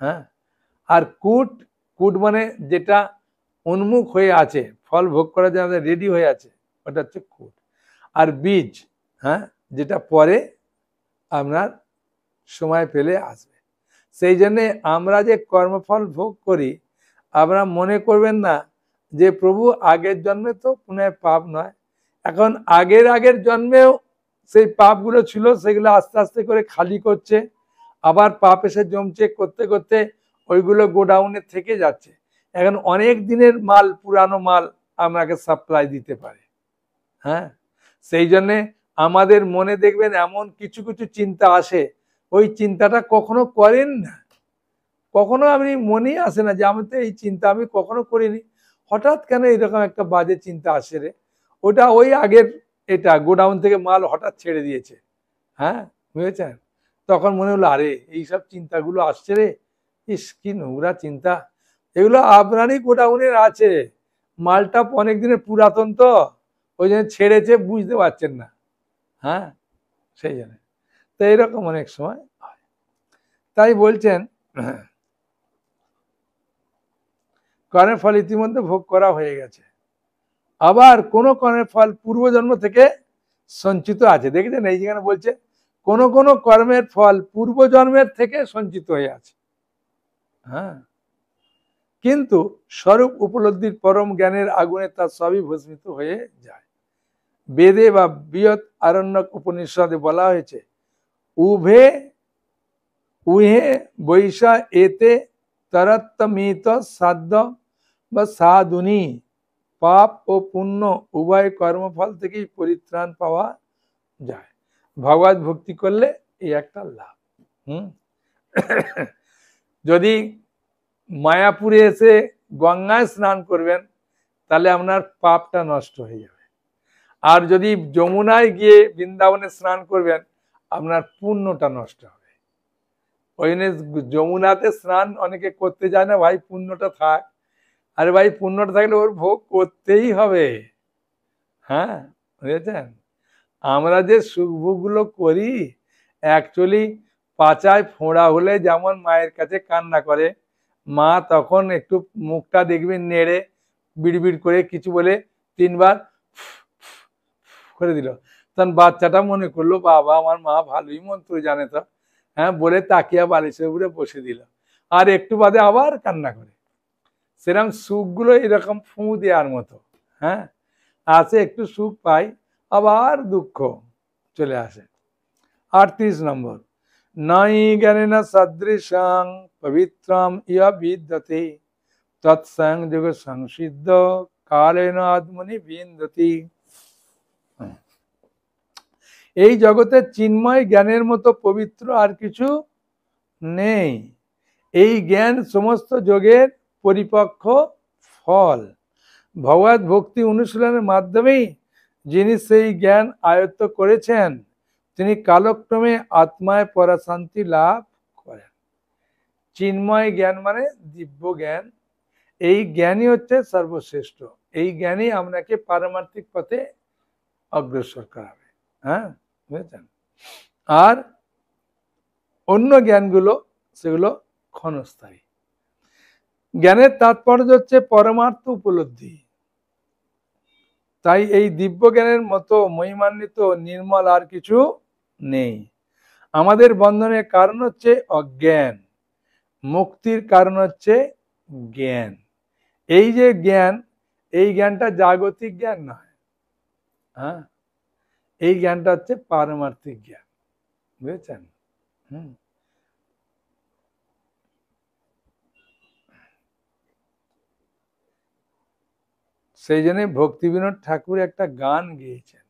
হ্যাঁ, আর কূট, কূট মানে যেটা উন্মুখ হয়ে আছে, ফল ভোগ করার জন্য রেডি হয়ে আছে, ওটা হচ্ছে কূট। আর বীজ, হ্যাঁ, যেটা পরে আপনার সময় পেলে আসবে। সেই জন্যে আমরা যে কর্মফল ভোগ করি, আপনারা মনে করবেন না যে প্রভু আগের জন্মে তো পুনরায় পাপ নয়, এখন আগের আগের জন্মেও সেই পাপগুলো ছিল, সেগুলো আস্তে আস্তে করে খালি করছে, আবার পাপ এসে জমছে, করতে করতে ওইগুলো গোডাউনে থেকে যাচ্ছে। এখন অনেক দিনের মাল, পুরানো মাল আপনাকে সাপ্লাই দিতে পারে। হ্যাঁ, সেই জন্যে আমাদের মনে দেখবেন এমন কিছু কিছু চিন্তা আসে, ওই চিন্তাটা কখনো করেন না, কখনো আপনি মনেই আসে না যে আমি তো এই চিন্তা আমি কখনো করিনি, হঠাৎ কেন এরকম একটা বাজে চিন্তা আসে রে, ওটা ওই আগের এটা গোডাউন থেকে মাল হঠাৎ ছেড়ে দিয়েছে। হ্যাঁ, বুঝেছেন? তখন মনে হলো আরে এইসব চিন্তাগুলো আসছে রে, ইস কি নোংরা চিন্তা, এগুলো আপনারই গোডাউনের আছে, মালটা অনেক দিনের পুরাতন, তো ওই জন্য ছেড়েছে, বুঝতে পারছেন না। হ্যাঁ, সেই জন্য তো এরকম অনেক সময় হয়। তাই বলছেন কর্মের ফল ইতিমধ্যে ভোগ করা হয়ে গেছে, আবার কোন কর্মের ফল পূর্বজন্ম থেকে সঞ্চিত আছে। দেখেছেন, এই যেখানে বলছে কোন কোন কর্মের ফল পূর্বজন্মের থেকে সঞ্চিত হয়ে আছে। হ্যাঁ, কিন্তু স্বরূপ উপলব্ধির পরম জ্ঞানের আগুনে তার সবই ভস্মিত হয়ে যায়। বেদে বা বৃহৎ আরণ্যক উপনিষদে বলা হয়েছে, উভে উহে বৈশা এতে তরত্তমিত সাধ্য বা সাধুনি, পাপ ও পুণ্য উভয় কর্মফল থেকেই পরিত্রাণ পাওয়া যায়। ভগবত ভক্তি করলে এই একটা লাভ। যদি মায়াপুরে এসে গঙ্গায় স্নান করবেন, তাহলে আপনার পাপটা নষ্ট হয়ে যাবে। আর যদি যমুনায় গিয়ে বৃন্দাবনে স্নান করবেন, আপনার পুণ্যটা নষ্ট হবে। ওই জন্য যমুনাতে স্নান অনেকে করতে যায় না, ভাই পুণ্যটা থাক, আরে ভাই পুণ্যটা থাকলে ওর ভোগ করতেই হবে। হ্যাঁ, বুঝেছেন? আমরা যে সুখ ভোগগুলো করি অ্যাকচুয়ালি পাচায় ফোঁড়া হলে যেমন মায়ের কাছে কান্না করে, মা তখন একটু মুখটা দেখবেন নেড়ে বিড়বিড় করে কিছু বলে 3 বার করে দিল, তখন বাচ্চাটা মনে করলো বাবা আমার মা ভালোই মন্ত্র জানে তো, হ্যাঁ বলে তাকিয়া বালিশের উপরে বসে দিল, আর একটু বাদে আবার কান্না করে। সেরকম সুখগুলো এরকম ফু দেওয়ার মতো। হ্যাঁ, আছে একটু সুখ পাই আবার দুঃখ চলে আসে। 38 নম্বর, নাই জ্ঞানেন সদৃশং পবিত্রম ইয়া বিদ্যতে তৎসংযোগ সংসিদ্ধ কালেন আত্মনি বিন্দতি। এই জগতে চিন্ময় জ্ঞানের মতো পবিত্র আর কিছু নেই। এই জ্ঞান সমস্ত যোগের পরিপক্ষ ফল। ভগবত ভক্তি অনুশীলনের মাধ্যমেই যিনি সেই জ্ঞান আয়ত্ত করেছেন তিনি কালক্রমে আত্মায় পরাশান্তি লাভ করেন। চিন্ময় জ্ঞান মানে দিব্য জ্ঞান, এই জ্ঞানই হচ্ছে সর্বশ্রেষ্ঠ। এই জ্ঞানই আপনাকে পারমার্থিক পথে অগ্রসর করাবে। হ্যাঁ, বুঝেছেন? আর অন্য জ্ঞানগুলো সেগুলো ক্ষণস্থায়ী। জ্ঞানের তাৎপর্য হচ্ছে পরমার্থ উপলব্ধি। তাই এই দিব্য জ্ঞানের মতো মহিমান্বিত নির্মল আর কিছু নেই। আমাদের বন্ধনের কারণ হচ্ছে অজ্ঞান, মুক্তির কারণ হচ্ছে জ্ঞান। এই যে জ্ঞান, এই জ্ঞানটা জাগতিক জ্ঞান নয়। হ্যাঁ, এই জ্ঞানটা হচ্ছে পারমার্থিক জ্ঞান। বুঝেছেন? সেই জন্য ভক্তিবিনোদ ঠাকুর একটা গান গেয়েছেন,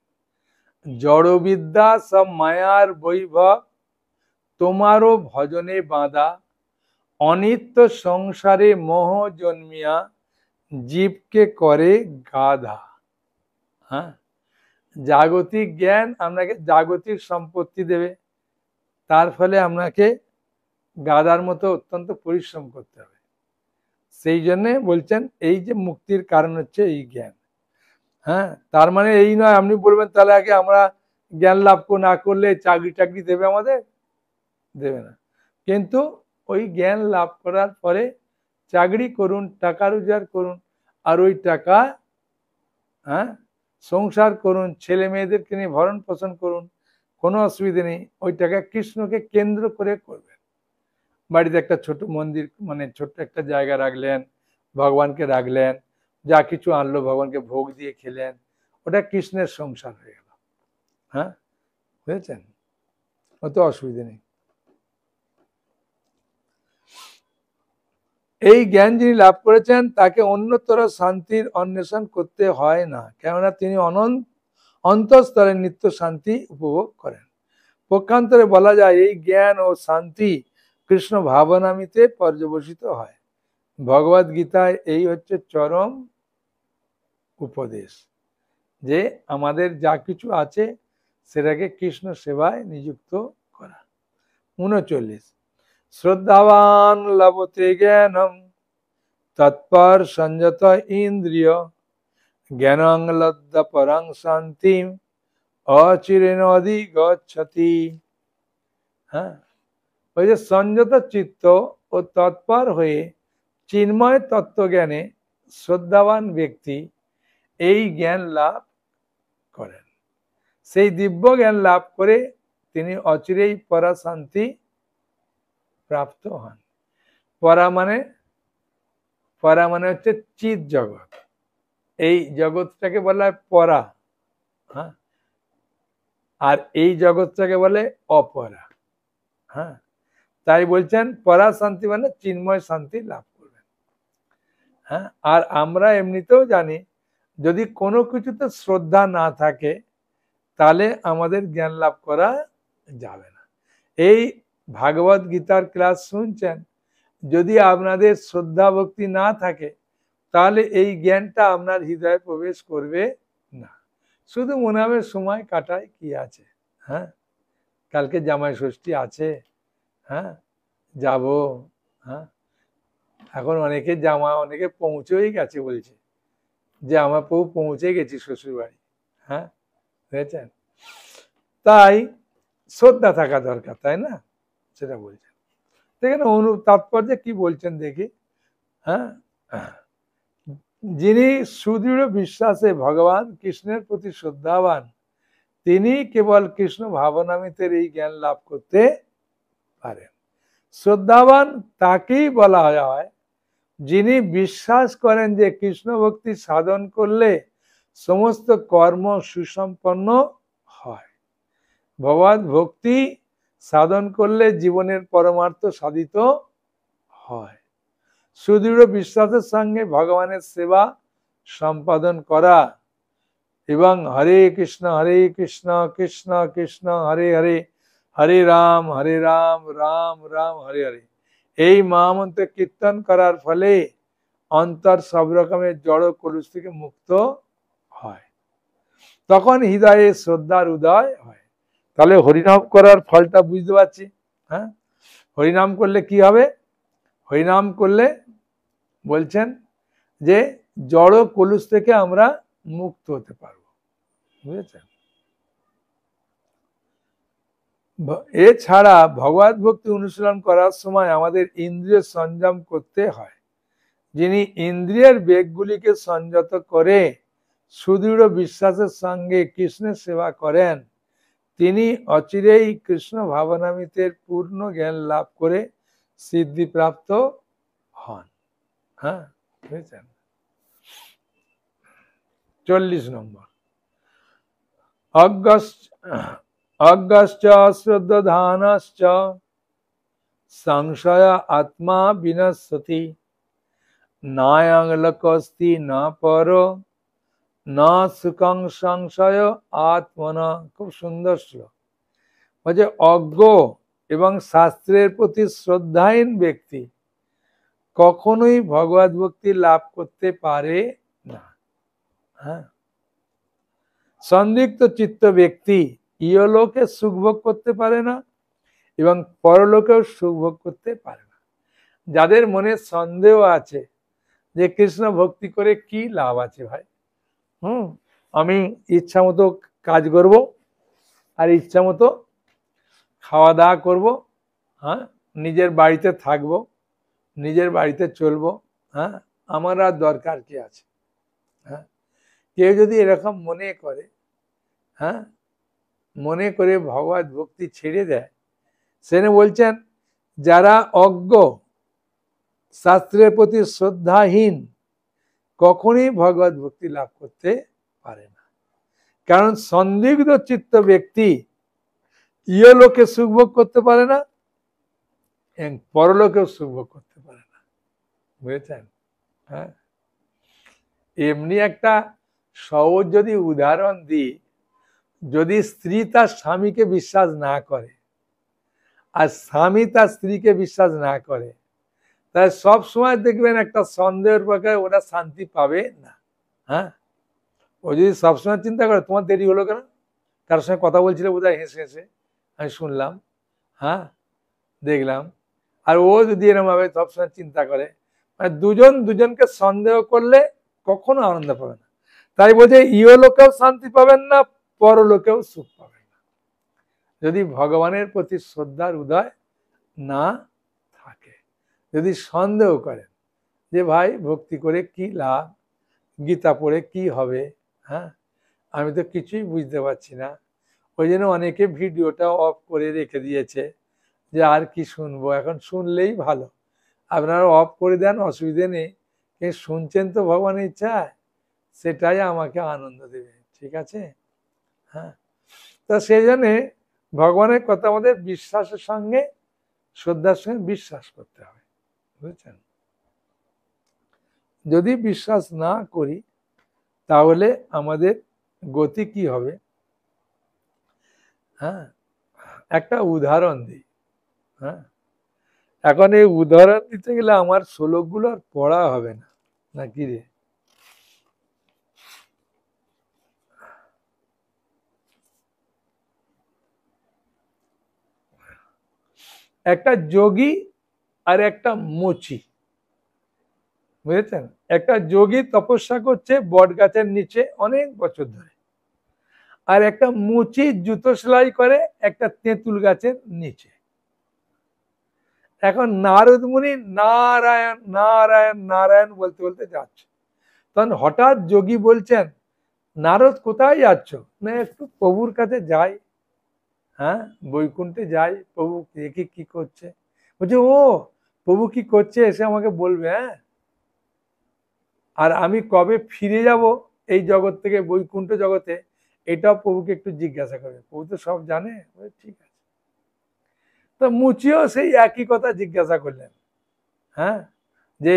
জড়বিদ্যা সব মায়ার বৈভব তোমারও ভজনে বাঁধা, অনিত্য সংসারে মোহ জন্মিয়া জীবকে করে গাধা। হ্যাঁ, জাগতিক জ্ঞান আপনাকে জাগতিক সম্পত্তি দেবে, তার ফলে আপনাকে গাধার মতো অত্যন্ত পরিশ্রম করতে হবে। সেই জন্য বলছেন এই যে মুক্তির কারণ হচ্ছে এই জ্ঞান। হ্যাঁ, তার মানে এই নয় আপনি বলবেন তাহলে আগে আমরা জ্ঞান লাভ না করলে চাকরি টাকরি দেবে আমাদের, দেবে না। কিন্তু ওই জ্ঞান লাভ করার পরে চাকরি করুন, টাকা রোজগার করুন, আর ওই টাকা হ্যাঁ সংসার করুন, ছেলে মেয়েদেরকে নিয়ে ভরণ পোষণ করুন, কোনো অসুবিধে নেই। ওই টাকা কৃষ্ণকে কেন্দ্র করে করবেন। বাড়িতে একটা ছোট মন্দির মানে ছোট্ট একটা জায়গা রাখলেন, ভগবানকে রাখলেন, যা কিছু আনলো ভগবানকে ভোগ দিয়ে খেলেন, ওটা কৃষ্ণের সংসার হয়ে গেল। হ্যাঁ, বুঝেছেন? অত অসুবিধে নেই। এই জ্ঞান যিনি লাভ করেছেন তাকে অন্যতর শান্তির অন্বেষণ করতে হয় না, কেননা তিনি অন্তঃস্তরে নিত্য শান্তি উপভোগ করেন। পক্ষান্তরে বলা যায় এই জ্ঞান ও শান্তি কৃষ্ণ ভাবনামিতে পর্যবসিত হয়। ভগবদ গীতায় এই হচ্ছে চরম উপদেশ, যে আমাদের যা কিছু আছে সেটাকে কৃষ্ণ সেবায় নিযুক্ত করা। 39, শ্রদ্ধাবান লভতে জ্ঞানম তৎপর সংযত ইন্দ্রিয় জ্ঞানং লব্ধ পরং শান্তিম অচিরেণ অধিগচ্ছতি। হ্যাঁ, ওই যে সংযত চিত্ত ও তৎপর হয়ে চিন্ময় তত্ত্বজ্ঞানে শ্রদ্ধাবান ব্যক্তি এই জ্ঞান লাভ করেন। সেই দিব্য জ্ঞান লাভ করে তিনি অচিরেই পরাশান্তি প্রাপ্ত হন। পরা মানে হচ্ছে চিৎ জগৎ, এই জগৎটাকে বলা হয় পরা। হ্যাঁ, আর এই জগৎটাকে বলে অপরা। হ্যাঁ, তাই বলছেন পরা শান্তি মানে চিন্ময় শান্তি লাভ করবেন। হ্যাঁ, আর আমরা এমনিতেও জানি যদি কোনো কিছুতে শ্রদ্ধা না থাকে তাহলে আমাদের জ্ঞান লাভ করা যাবে না। এই ভাগবত গীতার ক্লাস শুনছেন, যদি আপনাদের শ্রদ্ধা ভক্তি না থাকে তাহলে এই জ্ঞানটা আপনার হৃদয়ে প্রবেশ করবে না। শুধু মনে হবে সময় কাটায় কি আছে, হ্যাঁ কালকে জামাই ষষ্ঠী আছে, হ্যাঁ যাব, হ্যাঁ এখন অনেকে জামা অনেকে পৌঁছেই গেছে, বলছে যে আমার প্রভু পৌঁছে গেছি শ্বশুর বাড়ি। হ্যাঁ, বুঝেছেন? তাই শ্রদ্ধা থাকা দরকার, তাই না? সেটা বলছেন। দেখেন তাৎপর্য কি বলছেন দেখি। হ্যাঁ, যিনি সুদৃঢ় বিশ্বাসে ভগবান কৃষ্ণের প্রতি শ্রদ্ধাবান, তিনি কেবল কৃষ্ণ ভাবনামৃতের এই জ্ঞান লাভ করতে পারেন। শ্রদ্ধাবান তাকেই বলা হয় যিনি বিশ্বাস করেন যে কৃষ্ণ ভক্তি সাধন করলে সমস্ত কর্ম সুসম্পন্ন হয়। ভগবত ভক্তি সাধন করলে জীবনের পরমার্থ সাধিত হয়। সুদৃঢ় বিশ্বাসের সঙ্গে ভগবানের সেবা সম্পাদন করা এবং হরে কৃষ্ণ কৃষ্ণ কৃষ্ণ হরে হরে, হরে রাম রাম রাম হরে হরে, এই মহামন্ত্র কীর্তন করার ফলে অন্তর সব রকমের জড় কলুষ থেকে মুক্ত হয়। তখন হৃদয়ে শ্রদ্ধার উদয় হয়। তাহলে হরিনাম করার ফলটা বুঝতে পারছি। হ্যাঁ, হরিনাম করলে কি হবে? হরিনাম করলে বলছেন যে জড় কলুষ থেকে আমরা মুক্ত হতে পারবো, বুঝেছেন? এছাড়া ভগবত ভক্তি অনুশীলন করার সময় আমাদের ইন্দ্রিয় সংযম করতে হয়। যিনি ইন্দ্রিয়ের বেগগুলিকে সংযত করে সুদৃঢ় বিশ্বাসের সঙ্গে কৃষ্ণের সেবা করেন, তিনি অচিরেই কৃষ্ণ ভাবনামৃতের পূর্ণ জ্ঞান লাভ করে সিদ্ধিপ্রাপ্ত হন। হ্যাঁ, বুঝেছেন? 40 নম্বর, অজ্ঞশ্চ শ্রদ্ধানশ্চ সংশয় আত্মা বিনশ্যতি, নায়ং লোকস্তি না পর না সুখং সংশয় আত্মনা। খুব সুন্দর শ্লোক। বলছে অজ্ঞ এবং শাস্ত্রের প্রতি শ্রদ্ধাহীন ব্যক্তি কখনোই ভগবত ভক্তি লাভ করতে পারে না। হ্যাঁ, সন্দিগ্ধ চিত্ত ব্যক্তি ইহলোকে সুখভোগ করতে পারে না এবং পরলোকেও সুখভোগ করতে পারে না। যাদের মনে সন্দেহ আছে যে কৃষ্ণ ভক্তি করে কি লাভ আছে ভাই, আমি ইচ্ছা মতো কাজ করব আর ইচ্ছা মতো খাওয়া দাওয়া করবো, হ্যাঁ, নিজের বাড়িতে থাকবো, নিজের বাড়িতে চলবো, হ্যাঁ, আমার আর দরকার কি আছে? হ্যাঁ, কেউ যদি এরকম মনে করে, হ্যাঁ, মনে করে ভগবত ভক্তি ছেড়ে দেয়, সেনে বলছেন যারা অজ্ঞ, শাস্ত্রের প্রতি শ্রদ্ধাহীন কখনই ভগবত ভক্তি লাভ করতে পারে না। কারণ সন্দিগ্ধ চিত্ত ব্যক্তি ইহলোকে সুখভোগ করতে পারে না এবং পরলোকেও সুখভোগ করতে পারে না, বুঝেছেন? হ্যাঁ, এমনি একটা সহজ যদি উদাহরণ দিই, যদি স্ত্রী তার স্বামীকে বিশ্বাস না করে আর স্বামী তার স্ত্রীকে বিশ্বাস না করে, তাই সব সময় দেখবেন একটা সন্দেহের প্রকারে ওরা শান্তি পাবে না। হ্যাঁ, ও যদি সবসময় চিন্তা করে তোমার দেরি হলো কেন, কারোর সঙ্গে কথা বলছিলে বোধহয় হেসে হেসে আমি শুনলাম, হ্যাঁ, দেখলাম, আর ও যদি এরকম ভাবে সবসময় চিন্তা করে, মানে দুজন দুজনকে সন্দেহ করলে কখনো আনন্দ পাবে না। তাই বলছে ইহলোকেও শান্তি পাবেন না, পরলোকেও সুখ পাবেন না, যদি ভগবানের প্রতি শ্রদ্ধার উদয় না থাকে। যদি সন্দেহ করেন যে ভাই ভক্তি করে কি লাভ, গীতা পড়ে কি হবে, হ্যাঁ, আমি তো কিছুই বুঝতে পারছি না, ওই জন্য অনেকে ভিডিওটা অফ করে রেখে দিয়েছে যে আর কি শুনবো, এখন শুনলেই ভালো। আপনারা অফ করে দেন, অসুবিধে নেই, কিন্তু শুনছেন তো ভগবানের ইচ্ছায়, সেটাই আমাকে আনন্দ দেবে, ঠিক আছে? হ্যাঁ, তা সেই জন্যে ভগবানের কথা আমাদের বিশ্বাসের সঙ্গে শ্রদ্ধার সঙ্গে বিশ্বাস করতে হবে, বুঝছেন? যদি বিশ্বাস না করি তাহলে আমাদের গতি কি হবে? হ্যাঁ, একটা উদাহরণ দিই। হ্যাঁ, এখন এই উদাহরণ দিতে গেলে আমার শ্লোকগুলো আর পড়া হবে না, নাকি রে? একটা যোগী আর একটা মুচি, বুঝেছেন? একটা যোগী তপস্যা করছে বট গাছের নিচে অনেক বছর ধরে, আর একটা মুচি জুতো সেলাই করে একটা তেঁতুল গাছের নিচে। এখন নারদ মুনি নারায়ণ নারায়ণ নারায়ণ বলতে বলতে যাচ্ছে, তখন হঠাৎ যোগী বলছেন, নারদ কোথায় যাচ্ছ? না একটু প্রভুর কাছে যাই, হ্যাঁ বৈকুণ্ঠে যাই, প্রভু দেখি কি করছে। বলছে ও প্রভু কি করছে এসে আমাকে বলবে, হ্যাঁ আর আমি কবে ফিরে যাব এই জগৎ থেকে বৈকুণ্ঠ জগতে এটাও প্রভুকে একটু জিজ্ঞাসা করবে, প্রভু তো সব জানে। ঠিক আছে। তো মুচিও সেই একই কথা জিজ্ঞাসা করলেন, হ্যাঁ যে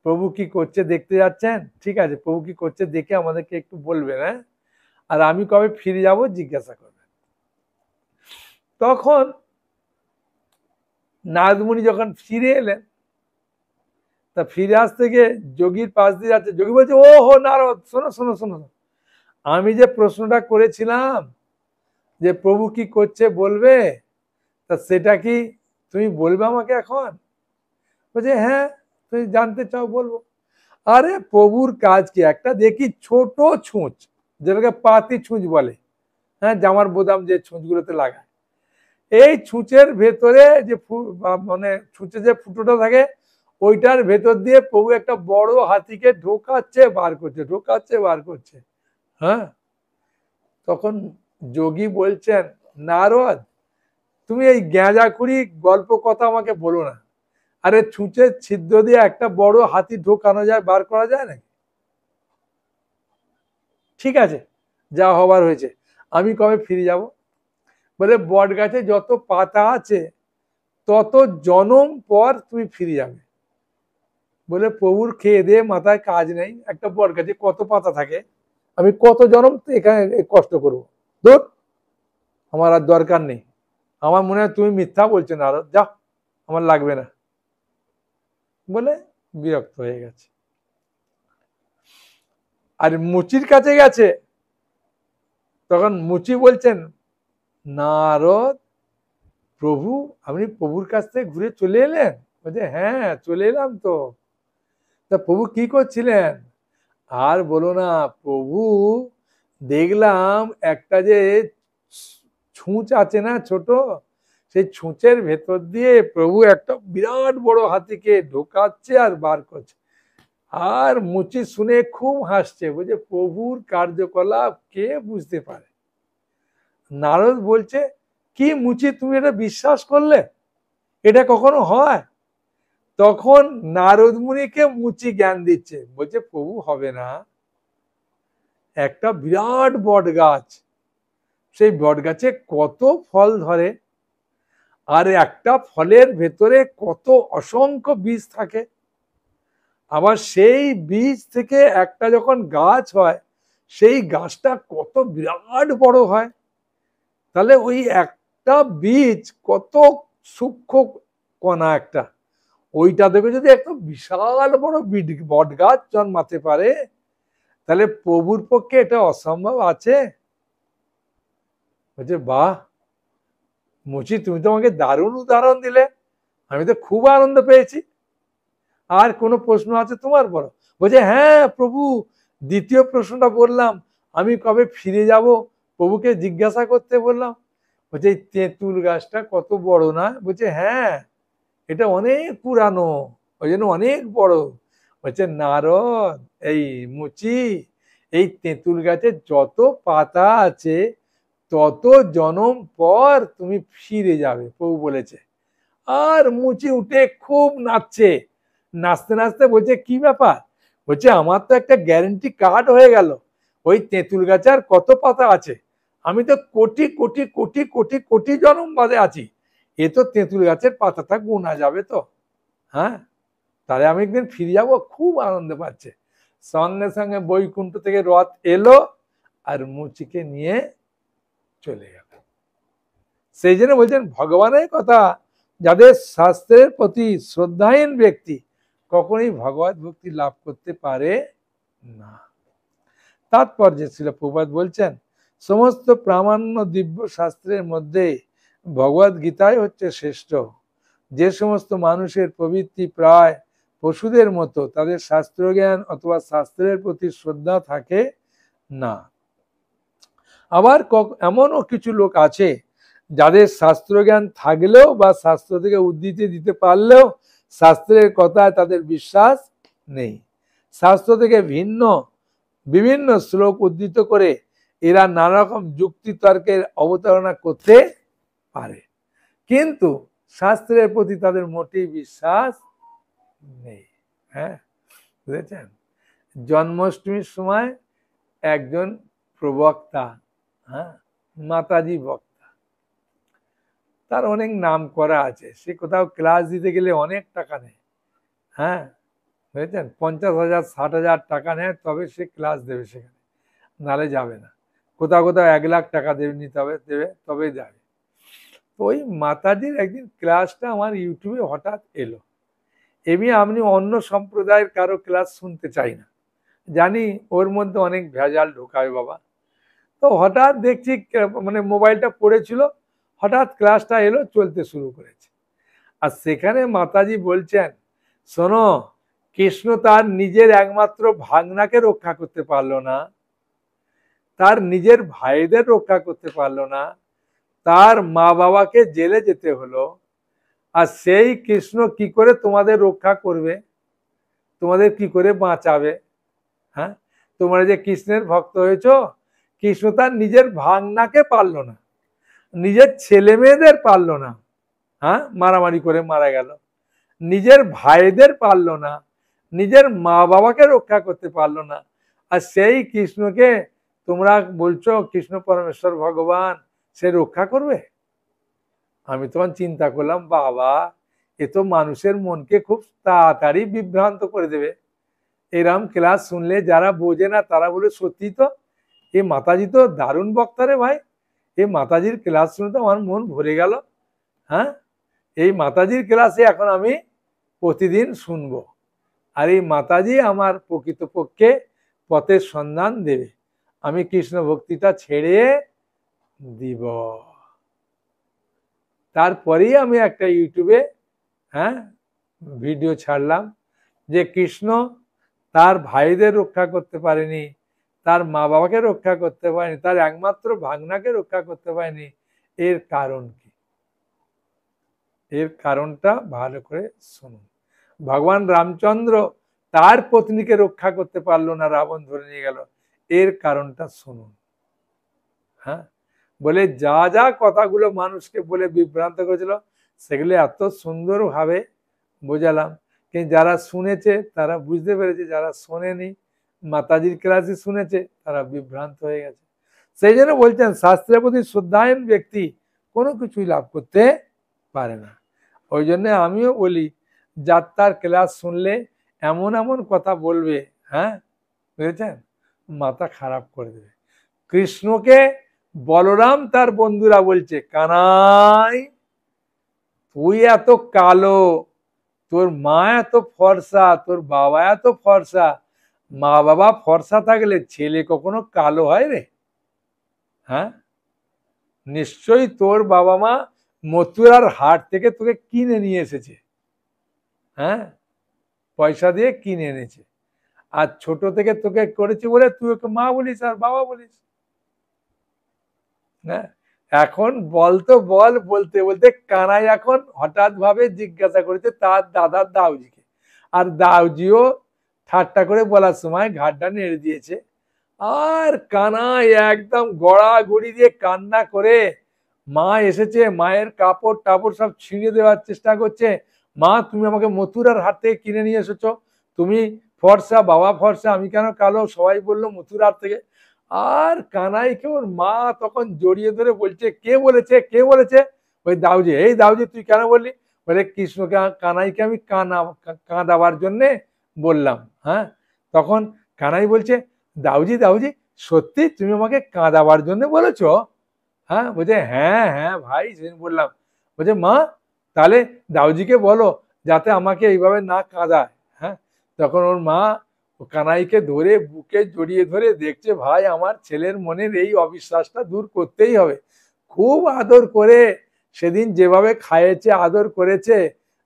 প্রভু কি করছে দেখতে যাচ্ছেন, ঠিক আছে প্রভু কি করছে দেখে আমাদেরকে একটু বলবেন, হ্যাঁ আর আমি কবে ফিরে যাব জিজ্ঞাসা করবেন। তখন নারদমুনি যখন ফিরে এলেন, তা ফিরে আসতে গিয়ে যোগীর পাশ দিয়ে যাচ্ছে, যোগী বলছে ও হো নারদ শোনো শোনো শোনো, আমি যে প্রশ্নটা করেছিলাম যে প্রভু কি করছে বলবে, তা সেটা কি তুমি বলবে আমাকে এখন? বলছে হ্যাঁ তুমি জানতে চাও বলবো। আরে প্রভুর কাজ কি, একটা দেখি ছোট ছুঁচ, যেটাকে পাতি ছুঁচ বলে, হ্যাঁ জামার বোতাম যে ছুঁচগুলোতে লাগায়, এই ছুঁচের ভেতরে যে মানে ছুঁচে যে ফুটোটা থাকে ওইটার ভেতর দিয়ে প্রভু একটা বড় হাতিকে ঢোকাচ্ছে বার করছে, ঢোকাচ্ছে বার করছে। হ্যাঁ তখন যোগী বলছেন, নারদ তুমি এই গ্যাঁজাখুরি গল্প কথা আমাকে বলো না, আরে ছুঁচের ছিদ্র দিয়ে একটা বড় হাতি ঢোকানো যায়, বার করা যায় না? ঠিক আছে যা হবার হয়েছে, আমি কবে ফিরে যাব? বলে বট গাছে যত পাতা আছে তত জনম পর তুমি ফিরে যাবে। বলে প্রভুর খেয়ে দিয়ে মাথায় কাজ নেই, একটা বট গাছে কত পাতা থাকে, আমি কত জনম এখানে কষ্ট করবো, দূর আমার আর দরকার নেই। আমার মনে হয় তুমি মিথ্যা বলছো নারদ, যাও আমার লাগবে না, বলে বিরক্ত হয়ে গেছে। আর মুচির কাছে গেছে, তখন মুচি বলছেন, নারদ প্রভু আপনি প্রভুর কাছ থেকে ঘুরে চলে এলেন? বলছে হ্যাঁ চলে এলাম তো। তা প্রভু কি করছিলেন? আর বলো না প্রভু দেখলাম একটা যে ছুঁচ আছে না ছোট, সেই ছুঁচের ভেতর দিয়ে প্রভু একটা বিরাট বড় হাতিকে ঢোকাচ্ছে আর বার করছে। আর মুচি শুনে খুব হাসছে, বলছে প্রভুর কার্যকলাপ কে বুঝতে পারে। নারদ বলছে কি মুচি তুমি এটা বিশ্বাস করলে, এটা কখনো হয়? তখন নারদ মুনিকে মুচি জ্ঞান দিচ্ছে, বলছে প্রভু হবে না, একটা বিরাট বট গাছ, সেই বট গাছে কত ফল ধরে, আর একটা ফলের ভেতরে কত অসংখ্য বীজ থাকে, আবার সেই বীজ থেকে একটা যখন গাছ হয় সেই গাছটা কত বিরাট বড় হয়, তাহলে ওই একটা বীজ কত সূক্ষ্ম কণা একটা, ওইটা থেকে যদি একটা বিশাল বড় বট গাছ জন্মাতে পারে, তাহলে প্রভুর পক্ষে এটা অসম্ভব আছে? বলছে বাহ মুচি তুমি তো আমাকে দারুণ উদাহরণ দিলে, আমি তো খুব আনন্দ পেয়েছি। আর কোনো প্রশ্ন আছে তোমার? বলো। বলছে হ্যাঁ প্রভু দ্বিতীয় প্রশ্নটা বললাম, আমি কবে ফিরে যাব প্রভুকে জিজ্ঞাসা করতে বললাম। বলছে এই তেঁতুল গাছটা কত বড় না? বলছে হ্যাঁ এটা অনেক পুরানো, ওই জন্য অনেক বড়। বলছে নারদ এই মুচি এই তেঁতুল গাছে যত পাতা আছে তত জনম পর তুমি ফিরে যাবে, প্রভু বলেছে। আর মুচি উঠে খুব নাচছে, নাচতে নাচতে বলছে কি ব্যাপার? বলছে আমার তো একটা গ্যারেন্টি কার্ড হয়ে গেল, ওই তেঁতুল গাছে আর কত পাতা আছে, আমি তো কোটি কোটি কোটি কোটি কোটি জনম বাদে আছি, এ তো তেঁতুল গাছের পাতাটা গোনা যাবে তো, হ্যাঁ তাহলে আমি একদিন ফিরে যাবো। খুব আনন্দ পাচ্ছে। সঙ্গে সঙ্গে বৈকুণ্ঠ থেকে রথ এলো আর মুচিকে নিয়ে চলে গেল। সেই জন্য বলছেন ভগবানের কথা, যাদের শাস্ত্রের প্রতি শ্রদ্ধাহীন ব্যক্তি কখনোই ভগবত ভক্তি লাভ করতে পারে না। তাৎপর্য ছিল প্রভুপাদ বলছেন সমস্ত প্রামাণ্য দিব্য শাস্ত্রের মধ্যে ভগবত গীতাই হচ্ছে শ্রেষ্ঠ। যে সমস্ত মানুষের প্রবৃত্তি প্রায় পশুদের মতো তাদের শাস্ত্রজ্ঞান অথবা শাস্ত্রের প্রতি শ্রদ্ধা থাকে না। আবার এমনও কিছু লোক আছে যাদের শাস্ত্রজ্ঞান থাকলেও বা শাস্ত্র থেকে উদ্ধৃতি দিতে পারলেও শাস্ত্রের কথায় তাদের বিশ্বাস নেই। শাস্ত্র থেকে ভিন্ন বিভিন্ন শ্লোক উদ্ধৃত করে এরা নানা রকম যুক্তি তর্কের অবতারণা করতে পারে, কিন্তু শাস্ত্রের প্রতি তাদের মোটেই বিশ্বাস নেই। হ্যাঁ, বুঝেছেন? জন্মাষ্টমীর সময় একজন প্রবক্তা, হ্যাঁ, মাতাজি বক্তা, তার অনেক নাম করা আছে, সে কোথাও ক্লাস দিতে গেলে অনেক টাকা নেয়। হ্যাঁ, বুঝেছেন? 50,000 60,000 টাকা নেয়, তবে সে ক্লাস দেবে সেখানে, নালে যাবে না। কোথাও কোথাও 1 লাখ টাকা নিতে হবে, দেবে তবে যাবে। ওই মাতাজির একদিন ক্লাসটা আমার ইউটিউবে হঠাৎ এলো। এমনি আমি অন্য সম্প্রদায়ের কারো ক্লাস শুনতে চাই না, জানি ওর মধ্যে অনেক ভেজাল ঢোকায় বাবা। তো হঠাৎ দেখছি মানে মোবাইলটা পড়েছিল, হঠাৎ ক্লাসটা এলো, চলতে শুরু করেছে। আর সেখানে মাতাজি বলছেন, শোনো, কৃষ্ণ তার নিজের একমাত্র ভাগনাকে রক্ষা করতে পারলো না, তার নিজের ভাইদের রক্ষা করতে পারলো না, তার মা বাবাকে জেলে যেতে হলো, আর সেই কৃষ্ণ কি করে তোমাদের রক্ষা করবে, তোমাদের কি করে বাঁচাবে? হ্যাঁ, তোমরা যে কৃষ্ণের ভক্ত হয়েছ, কৃষ্ণ তার নিজের ভাগনাকে পারলো না, নিজের ছেলে মেয়েদের পারলো না, হ্যাঁ, মারামারি করে মারা গেল, নিজের ভাইদের পারলো না, নিজের মা বাবাকে রক্ষা করতে পারলো না, আর সেই কৃষ্ণকে তোমরা বলছো কৃষ্ণ পরমেশ্বর ভগবান, সে রক্ষা করবে? আমি তখন চিন্তা করলাম, বাবা, এ তো মানুষের মনকে খুব তাড়াতাড়ি বিভ্রান্ত করে দেবে। এরম ক্লাস শুনলে যারা বোঝে না তারা বলে, সত্যি তো এ মাতাজি তো দারুণ বক্তা রে ভাই, এই মাতাজির ক্লাস শুনে তো আমার মন ভরে গেল। হ্যাঁ, এই মাতাজির ক্লাসে এখন আমি প্রতিদিন শুনবো, আর এই মাতাজি আমার প্রকৃতপক্ষে পথের সন্ধান দেবে, আমি কৃষ্ণ ভক্তিটা ছেড়ে দিব। তারপরেই আমি একটা ইউটিউবে, হ্যাঁ, ভিডিও ছাড়লাম যে কৃষ্ণ তার ভাইদের রক্ষা করতে পারেনি, তার মা বাবাকে রক্ষা করতে পারেনি, তার একমাত্র ভাগনাকে রক্ষা করতে পারেনি। এর কারণ কি? এর কারণটা ভালো করে শুনুন। ভগবান রামচন্দ্র তার পত্নীকে রক্ষা করতে পারলো না, রাবণ ধরে নিয়ে গেল, এর কারণটা শুনুন। হ্যাঁ, বলে যা যা কথাগুলো মানুষকে বলে বিভ্রান্ত করেছিল সেগুলো এত সুন্দরভাবে বোঝালাম, কিন্তু যারা শুনেছে তারা বুঝতে পেরেছে, যারা শোনেনি, মাতাজির ক্লাসে শুনেছে, তারা বিভ্রান্ত হয়ে গেছে। সেই জন্য বলছেন, শাস্ত্রের প্রতি শ্রদ্ধাহীন ব্যক্তি কোনো কিছুই লাভ করতে পারে না। ওই জন্য আমিও বলি, যাত্রার ক্লাস শুনলে এমন এমন কথা বলবে, হ্যাঁ, বুঝেছেন, মাথা খারাপ করে দেবে। কৃষ্ণকে বলরাম তার বন্ধুরা বলছে, কানাই তুই এত কালো, তোর মা এত ফর্সা, তোর বাবা এত ফর্সা, মা বাবা ফর্সা থাকলে ছেলে কখনো কালো হয় রে? হ্যাঁ, নিশ্চয়ই তোর বাবা মা মথুরার হাট থেকে তোকে কিনে নিয়ে এসেছে, হ্যাঁ, পয়সা দিয়ে কিনে এনেছে, আর ছোট থেকে তোকে করেছে বলে তুই ওকে মা বলিস আর বাবা বলিস। হ্যাঁ, এখন বলতো বল, বলতে বলতে কানাই এখন হঠাৎ ভাবে জিজ্ঞাসা করেছে তার দাদার দাউজিকে, আর দাউজিও ঠাট্টা করে বলার সময় ঘাটটা নেড়ে দিয়েছে, আর কানাই একদম গড়াগড়ি দিয়ে কান্না করে, মা এসেছে, মায়ের কাপড় টাপড় সব ছিঁড়ে দেওয়ার চেষ্টা করছে, মা তুমি আমাকে মথুরার হাট থেকে কিনে নিয়ে এসেছো, তুমি ফর্সা, বাবা ফর্সা, আমি কেন কালো, সবাই বললো মথুরার থেকে। আর কানাইকে ওর মা তখন জড়িয়ে ধরে বলছে, কে বলেছে, কে বলেছে? ওই দাউজি, এই দাউজি তুই কেন বললি? বলে কৃষ্ণকে, কানাইকে আমি কাঁদাবার জন্যে বললাম। হ্যাঁ, তখন কানাই বলছে, দাউজি দাউজি সত্যি তুমি আমাকে কাঁদাবার জন্য বলেছো? হ্যাঁ, বলছে হ্যাঁ হ্যাঁ ভাই, সেদিন বললাম। বলছে মা, তাহলে দাউজিকে বলো যাতে আমাকে এইভাবে না কাঁদায়। হ্যাঁ, তখন ওর মা কানাইকে ধরে বুকে জড়িয়ে ধরে দেখছে, ভাই আমার ছেলের মনের এই অবিশ্বাসটা দূর করতেই হবে। খুব আদর করে সেদিন যেভাবে খাইয়েছে, আদর করেছে,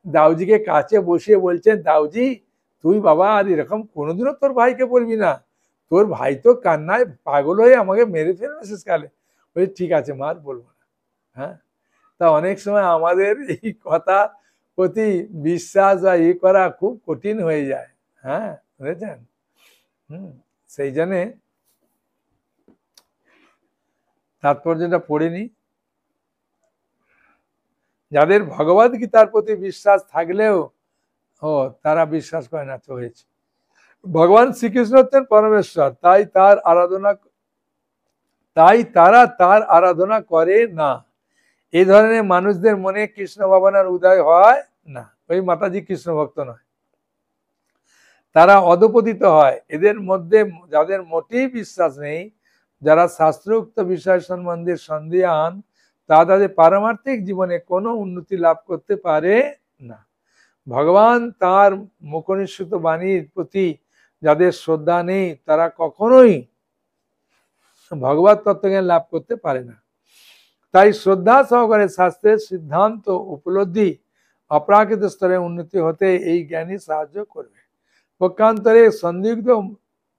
দাউজিকে কাছে বসিয়ে বলছেন, দাউজি তুই বাবা আর এরকম কোনোদিনও তোর ভাইকে বলবি না, তোর ভাই তো কান্নায় পাগল হয়ে আমাকে মেরে ফেলবে শেষকালে। ওই ঠিক আছে মা, আর বলবো না। হ্যাঁ, তা অনেক সময় আমাদের এই কথা প্রতি বিশ্বাস বা করা খুব কঠিন হয়ে যায়। হ্যাঁ, বুঝেছেন? সেই জন্যে তাৎপর্যটা পড়ে নি। যাদের ভগবদ গীতার প্রতি বিশ্বাস থাকলেও তারা বিশ্বাস করে না তো হয়েছে। ভগবান শ্রীকৃষ্ণ হচ্ছেন পরমেশ্বর, তাই তারা তার আরাধনা করে না। এই ধরনের মানুষদের মনে কৃষ্ণ ভাবনার উদয় হয় না। ওই মাতাজি কৃষ্ণ ভক্ত নয়, তারা অধপতিত হয়। এদের মধ্যে যাদের মোটেই বিশ্বাস নেই, যারা শাস্ত্রোক্ত বিষয় সম্বন্ধে সন্দিহান, তাদের পারমার্থিক জীবনে কোনো উন্নতি লাভ করতে পারে না। ভগবান তার মুখনিসৃত বাণীর প্রতি যাদের শ্রদ্ধা নেই, তারা কখনোই ভগবত তত্ত্বজ্ঞান লাভ করতে পারে না। তাই শ্রদ্ধা সহকারে শাস্ত্রের সিদ্ধান্ত উপলব্ধি অপ্রাকৃত স্তরে উন্নতি হতে এই জ্ঞানই সাহায্য করবে। পক্ষান্তরে সন্দিগ্ধ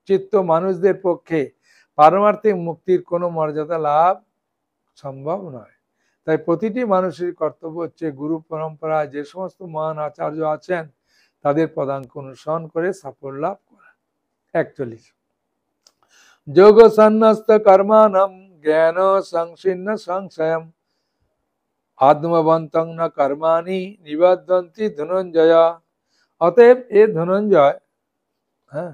চিত্ত মানুষদের পক্ষে পারমার্থিক মুক্তির কোনো মর্যাদা লাভ সম্ভব নয়। তাই প্রতিটি মানুষের কর্তব্য হচ্ছে গুরু পরম্পরায় যে সমস্ত মহান আচার্য আছেন তাদের পদাঙ্ক অনুসরণ করে সাফল্য লাভ করা। 41 যোগ সন্ন্যস্ত কর্মাণম জ্ঞান সংশিন্ন সংশয়ম আত্মবন্তং ন কর্মাণি নিবদ্ধন্তি ধনঞ্জয়। অতএব এ ধনঞ্জয়, হ্যাঁ,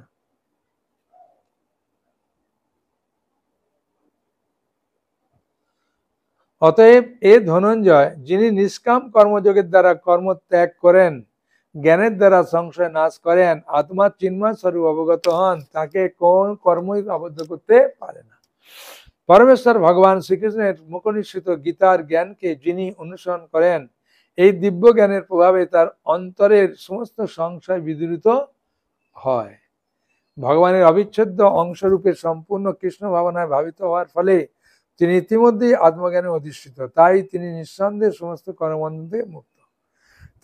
অতএব এ ধনঞ্জয় যিনি নিষ্কাম কর্মযোগের দ্বারা কর্ম ত্যাগ করেন, জ্ঞানের দ্বারা সংশয় নাশ করেন, আত্মার চিন্ময় স্বরূপ অবগত হন, তাকে কোন কর্মই আবদ্ধ করতে পারে না। পরমেশ্বর ভগবান শ্রীকৃষ্ণের মুখনিসৃত গীতার জ্ঞানকে যিনি অনুসরণ করেন, এই দিব্য জ্ঞানের প্রভাবে তার অন্তরের সমস্ত সংশয় বিদূরিত হয়। ভগবানের অবিচ্ছেদ্য অংশরূপে সম্পূর্ণ কৃষ্ণ ভাবনায় ভাবিত হওয়ার ফলে তিনি ইতিমধ্যেই আত্মজ্ঞানে অধিষ্ঠিত, তাই তিনি নিঃসন্দেহে সমস্ত কর্মবন্ধন থেকে মুক্ত।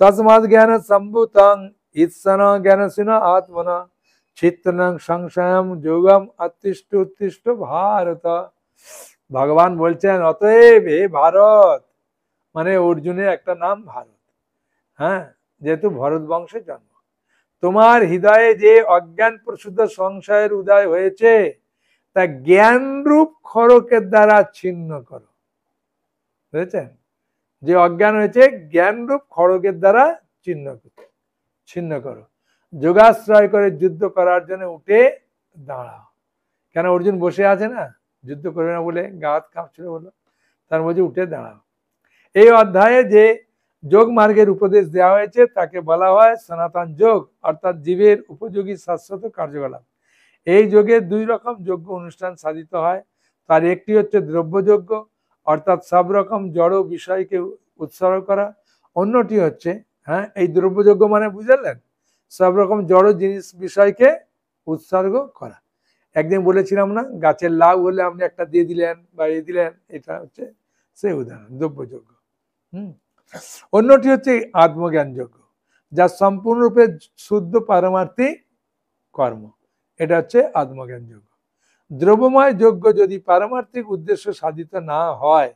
তস্মাৎ জ্ঞান সম্ভূতং ঈৎসন জ্ঞানসিন আত্মনা চিত্তনং সংশয়ম যোগম অতিষ্ঠ উত্তিষ্ঠ ভারত। ভগবান বলছেন, অতএব হে ভারত, মানে অর্জুনের একটা নাম ভারত, হ্যাঁ, যেহেতু ভরত বংশের জন্ম, তোমার হৃদয়ে যে অজ্ঞান প্রসূত সংশয়ের উদয় হয়েছে তা জ্ঞান রূপ খড়কের দ্বারা ছিন্ন করো। বুঝেছেন? যে অজ্ঞান হয়েছে জ্ঞান রূপ খড়কের দ্বারা ছিন্ন করো। যোগাশ্রয় করে যুদ্ধ করার জন্য উঠে দাঁড়াও। কেন অর্জুন বসে আছে না, যুদ্ধ করবে না বলে, গা হাত কাঁপছিল বলো, তার মধ্যে উঠে দাঁড়াও। এই অধ্যায়ে যে যোগ মার্গের উপদেশ দেওয়া হয়েছে তাকে বলা হয় সনাতন যোগ, অর্থাৎ জীবের উপযোগী শাশ্বত কার্যকলাপ। এই যোগের দুই রকম যজ্ঞ অনুষ্ঠান সাধিত হয়। তার একটি হচ্ছে দ্রব্যযজ্ঞ, অর্থাৎ সব রকম জড় বিষয়কে উৎসর্গ করা। অন্যটি হচ্ছে, হ্যাঁ, এই দ্রব্যযজ্ঞ মানে বুঝলেন, সব রকম জড় জিনিস বিষয়কে উৎসর্গ করা। একদিন বলেছিলাম না, গাছের লাউ হলে আপনি একটা দিয়ে দিলেন বা দিলেন, এটা হচ্ছে সেই উদাহরণ, দ্রব্যযজ্ঞ। অন্যটি হচ্ছে আত্মজ্ঞান যজ্ঞ, যা সম্পূর্ণরূপে শুদ্ধ পারমার্থিক কর্ম। এটা হচ্ছে আত্মজ্ঞান যজ্ঞ। দ্রব্যময় যজ্ঞ যদি পারমার্থিক উদ্দেশ্য সাধিত না হয়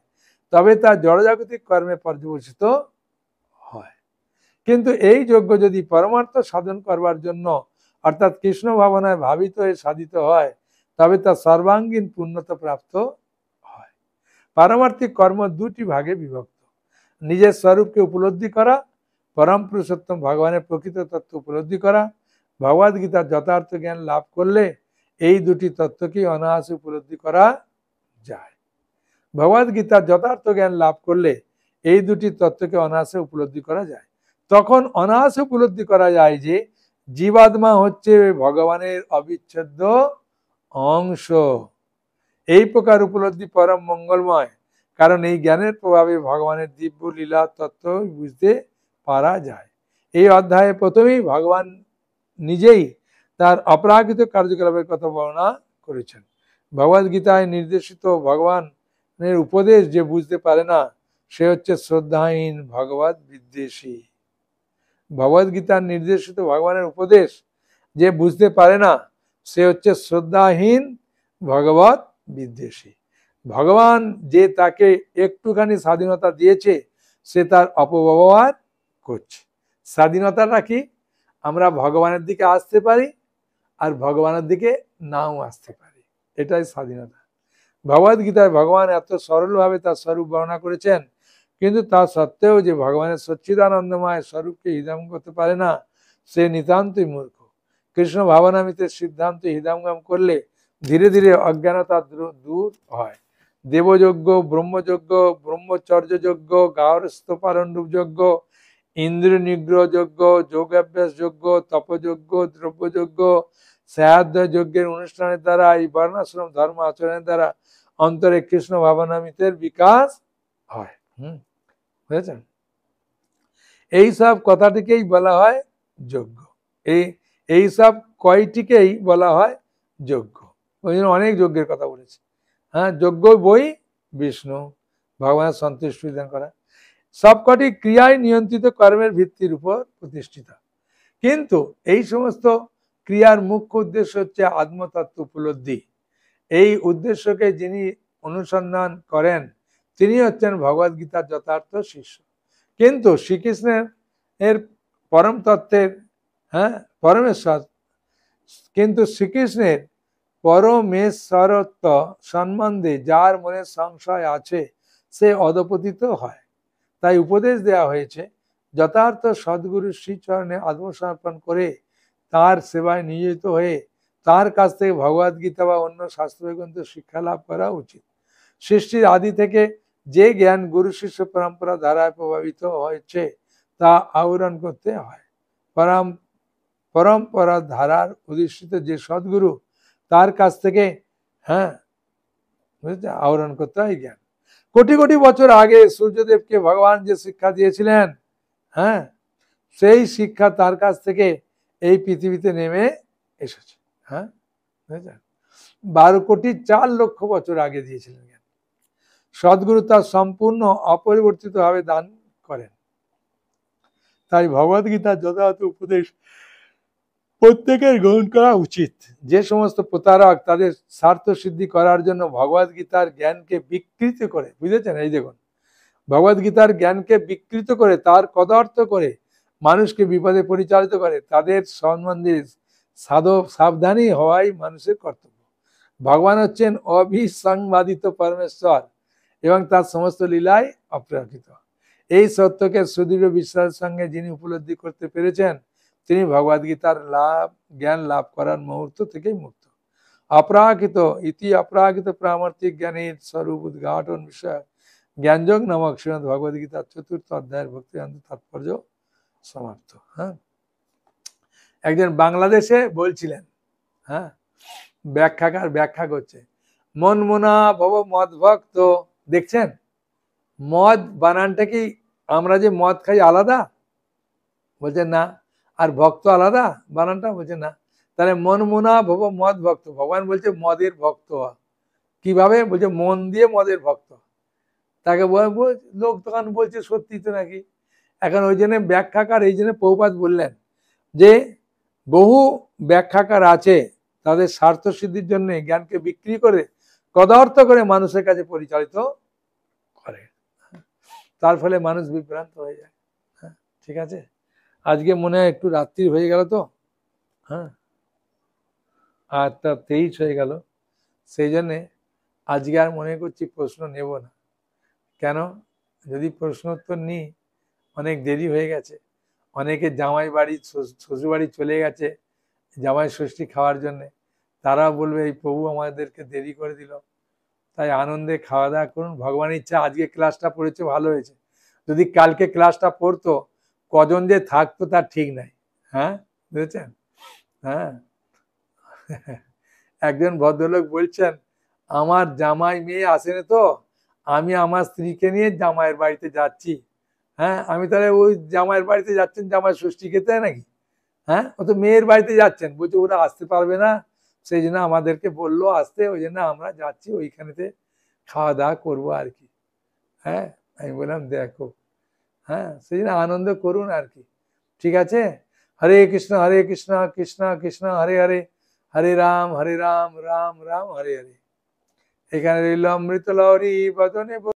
তবে তা জড়জাগতিক কর্মে পর্যবসিত হয়। কিন্তু এই যজ্ঞ যদি পরমার্থ সাধন করবার জন্য অর্থাৎ কৃষ্ণ ভাবনায় ভাবিত হয়ে সাধিত হয় তবে তা সর্বাঙ্গীন পূর্ণতা প্রাপ্ত হয়। পারমার্থিক কর্ম দুটি ভাগে বিভক্ত: নিজের স্বরূপকে উপলব্ধি করা, পরম পুরুষোত্তম ভগবানের প্রকৃত তত্ত্ব উপলব্ধি করা। ভগবদ গীতার যথার্থ জ্ঞান লাভ করলে এই দুটি তত্ত্বকে অনায়াসে উপলব্ধি করা যায়। ভগবদ গীতার যথার্থ জ্ঞান লাভ করলে এই দুটি তত্ত্বকে অনায়াসে উপলব্ধি করা যায়। তখন অনায়াসে উপলব্ধি করা যায় যে জীবাত্মা হচ্ছে ভগবানের অবিচ্ছেদ্য অংশ। এই প্রকার উপলব্ধি পরম মঙ্গলময়, কারণ এই জ্ঞানের প্রভাবে ভগবানের দিব্য লীলা তত্ত্ব বুঝতে পারা যায়। এই অধ্যায়ে প্রথমেই ভগবান নিজেই তার অপ্রাকৃত কার্যকলাপের কথা বর্ণনা করেছেন। ভগবদ গীতায় নির্দেশিত ভগবানের উপদেশ যে বুঝতে পারে না সে হচ্ছে শ্রদ্ধাহীন ভগবদ বিদ্বেষী। ভগবদ গীতার নির্দেশিত ভগবানের উপদেশ যে বুঝতে পারে না সে হচ্ছে শ্রদ্ধাহীন, ভগবত বিদ্বেষী। ভগবান যে তাকে একটুখানি স্বাধীনতা দিয়েছে সে তার অপব্যবহার করছে। স্বাধীনতাটা কি? আমরা ভগবানের দিকে আসতে পারি আর ভগবানের দিকে নাও আসতে পারি, এটাই স্বাধীনতা। ভগবদ গীতায় ভগবান এত সরলভাবে তার স্বরূপ বর্ণনা করেছেন, কিন্তু তা সত্ত্বেও যে ভগবানের সচ্চিদানন্দময় স্বরূপকে হৃদয়ঙ্গম করতে পারে না সে নিতান্তই মূর্খ। কৃষ্ণ ভাবনামিতের সিদ্ধান্ত হৃদয়ঙ্গম করলে ধীরে ধীরে অজ্ঞানতা দূর হয়। দেবযজ্ঞ, ব্রহ্মযজ্ঞ, ব্রহ্মচর্যযজ্ঞ, গার্হস্থ্য পারণ্ডব যজ্ঞ, ইন্দ্রিয় নিগ্রহ যজ্ঞ, যোগাভ্যাস যজ্ঞ, তপযজ্ঞ, দ্রব্যযজ্ঞ, সাহায্য যজ্ঞের অনুষ্ঠানের দ্বারা, এই বর্ণাশ্রম ধর্ম আচরণের দ্বারা অন্তরে কৃষ্ণ ভাবনামিতের বিকাশ হয়। বুঝেছেন? এই সব কথাটিকেই বলা হয় যজ্ঞ। এই সব কয়টিকেই বলা হয় যজ্ঞ। ওই জন্য অনেক যজ্ঞের কথা বলেছে। হ্যাঁ, যজ্ঞ বই বিষ্ণু ভগবানের সন্তুষ্টি বিধান করা। সবকটি ক্রিয়ায় নিয়ন্ত্রিত কর্মের ভিত্তির উপর প্রতিষ্ঠিত, কিন্তু এই সমস্ত ক্রিয়ার মুখ্য উদ্দেশ্য হচ্ছে আত্মতত্ত্ব উপলব্ধি। এই উদ্দেশ্যকে যিনি অনুসন্ধান করেন তিনি হচ্ছেন ভগবদ গীতার যথার্থ শিষ্য। কিন্তু শ্রীকৃষ্ণের পরম তত্ত্বের পরমেশ্বর, কিন্তু শ্রীকৃষ্ণের পরমেশ্বরত্ব সম্বন্ধে যার মনে সংশয় আছে সে অধপতিত হয়। তাই উপদেশ দেওয়া হয়েছে যথার্থ সদ্গুরু শ্রীচরণে আত্মসমর্পণ করে তার সেবায় নিয়োজিত হয়ে তার কাছ থেকে ভগবদ গীতা বা অন্য শাস্ত্রগ্রন্থ শিক্ষা লাভ করা উচিত। সৃষ্টির আদি থেকে যে জ্ঞান গুরু শিষ্য পরম্পরা ধারায় প্রভাবিত হয়েছে তা আহরণ করতে হয়। পরম্পরা ধারার অধিষ্ঠিত যে সদ্গুরু তার কাছ থেকে আহরণ করতে হয় জ্ঞান। কোটি কোটি বছর আগে সূর্যদেবকে ভগবান যে শিক্ষা দিয়েছিলেন, সেই শিক্ষা তার কাছ থেকে এই পৃথিবীতে নেমে এসেছে। 12,04,00,000 বছর আগে দিয়েছিলেন জ্ঞান। সদ্গুরু তার সম্পূর্ণ অপরিবর্তিত ভাবে দান করেন। তাই ভগবদ গীতার যথাযথ উপদেশ প্রত্যেকের গ্রহণ করা উচিত। যে সমস্ত প্রতারক তাদের স্বার্থ সিদ্ধি করার জন্য ভগবদ গীতার জ্ঞানকে বিকৃত করে, বুঝেছেন? এই দেখুন, ভগবদ গীতার জ্ঞানকে বিকৃত করে তার কদর্থ করে মানুষকে বিপদে পরিচালিত করে, তাদের সম্বন্ধে সাবধানী হওয়াই মানুষের কর্তব্য। ভগবান হচ্ছেন অভিসংবাদিত পরমেশ্বর এবং তার সমস্ত লীলায় অপ্রাকৃত। এই সত্যকে সুদৃঢ় বিশ্বাসের সঙ্গে যিনি উপলব্ধি করতে পেরেছেন তিনি ভগবদ গীতার জ্ঞান লাভ করার মুহূর্ত থেকেই মুক্ত। অপ্রাকৃত ইতি অপ্রাকৃত প্রামার্থিক জ্ঞানের স্বরূপ উদ্ঘাটন বিষয় জ্ঞানযোগ নামক শ্রীমদ ভগবদ গীতার 4th অধ্যায়ের ভক্তিবেদান্ত তাৎপর্য সমাপ্ত। একজন বাংলাদেশে বলছিলেন, ব্যাখ্যাকার ব্যাখ্যা করছে, মন মনা ভব মদ ভক্ত। দেখছেন, মদ বানানটা কি আমরা যে মদ খাই আলাদা? বলছে না। আর ভক্ত আলাদা বানানটা? বলছে না। তাহলে মন মনা ভব মদ ভক্ত, ভগবান বলছে মদের ভক্ত। কিভাবে? বলছে মন দিয়ে মদের ভক্ত। তাকে লোক তখন বলছে সত্যি তো নাকি। এখন ওই জন্য ব্যাখ্যাকার, এই জন্য প্রভুপাদ বললেন যে বহু ব্যাখ্যাকার আছে তাদের স্বার্থ সিদ্ধির জন্য জ্ঞানকে বিক্রি করে কদর্থ করে মানুষের কাছে পরিচালিত করে, তার ফলে মানুষ বিভ্রান্ত হয়ে যায়। ঠিক আছে, আজকে মনে হয় একটু রাত্রি হয়ে গেল তো, 8:23 হয়ে গেল, সেই জন্যে আজকে আর মনে করছি প্রশ্ন নেব না। কেন? যদি প্রশ্ন উত্তর নিই অনেক দেরি হয়ে গেছে, অনেকে জামাই বাড়ি শ্বশুর বাড়ি চলে গেছে জামাই ষষ্ঠী খাওয়ার জন্যে, তারা বলবে এই প্রভু আমাদেরকে দেরি করে দিল। তাই আনন্দে খাওয়া দাওয়া করুন। ভগবানের ইচ্ছা আজকে ক্লাসটা পড়েছে ভালো হয়েছে, যদি কালকে ক্লাসটা পড়তো কজন যে থাকতো তার ঠিক নাই। বুঝেছেন? একজন ভদ্রলোক বলছেন আমার জামাই মেয়ে আসেনি তো, আমি আমার স্ত্রীকে নিয়ে জামাইয়ের বাড়িতে যাচ্ছি। আমি তাহলে ওই জামাইয়ের বাড়িতে যাচ্ছেন জামাই ষষ্ঠী খেতে নাকি? ও তো মেয়ের বাড়িতে যাচ্ছেন। বলছে ওরা আসতে পারবে না, সেই জন্য আমাদেরকে বললো আসতে, ওই জন্য আমরা যাচ্ছি, ওইখানেতে খাওয়া দাওয়া করবো আর কি। আমি বললাম দেখো, সেই জন্য আনন্দ করুন আর কি। ঠিক আছে, হরে কৃষ্ণ কৃষ্ণ কৃষ্ণ হরে হরে, হরে রাম রাম রাম হরে হরে। এখানে রইল অমৃত লহরী বদনে।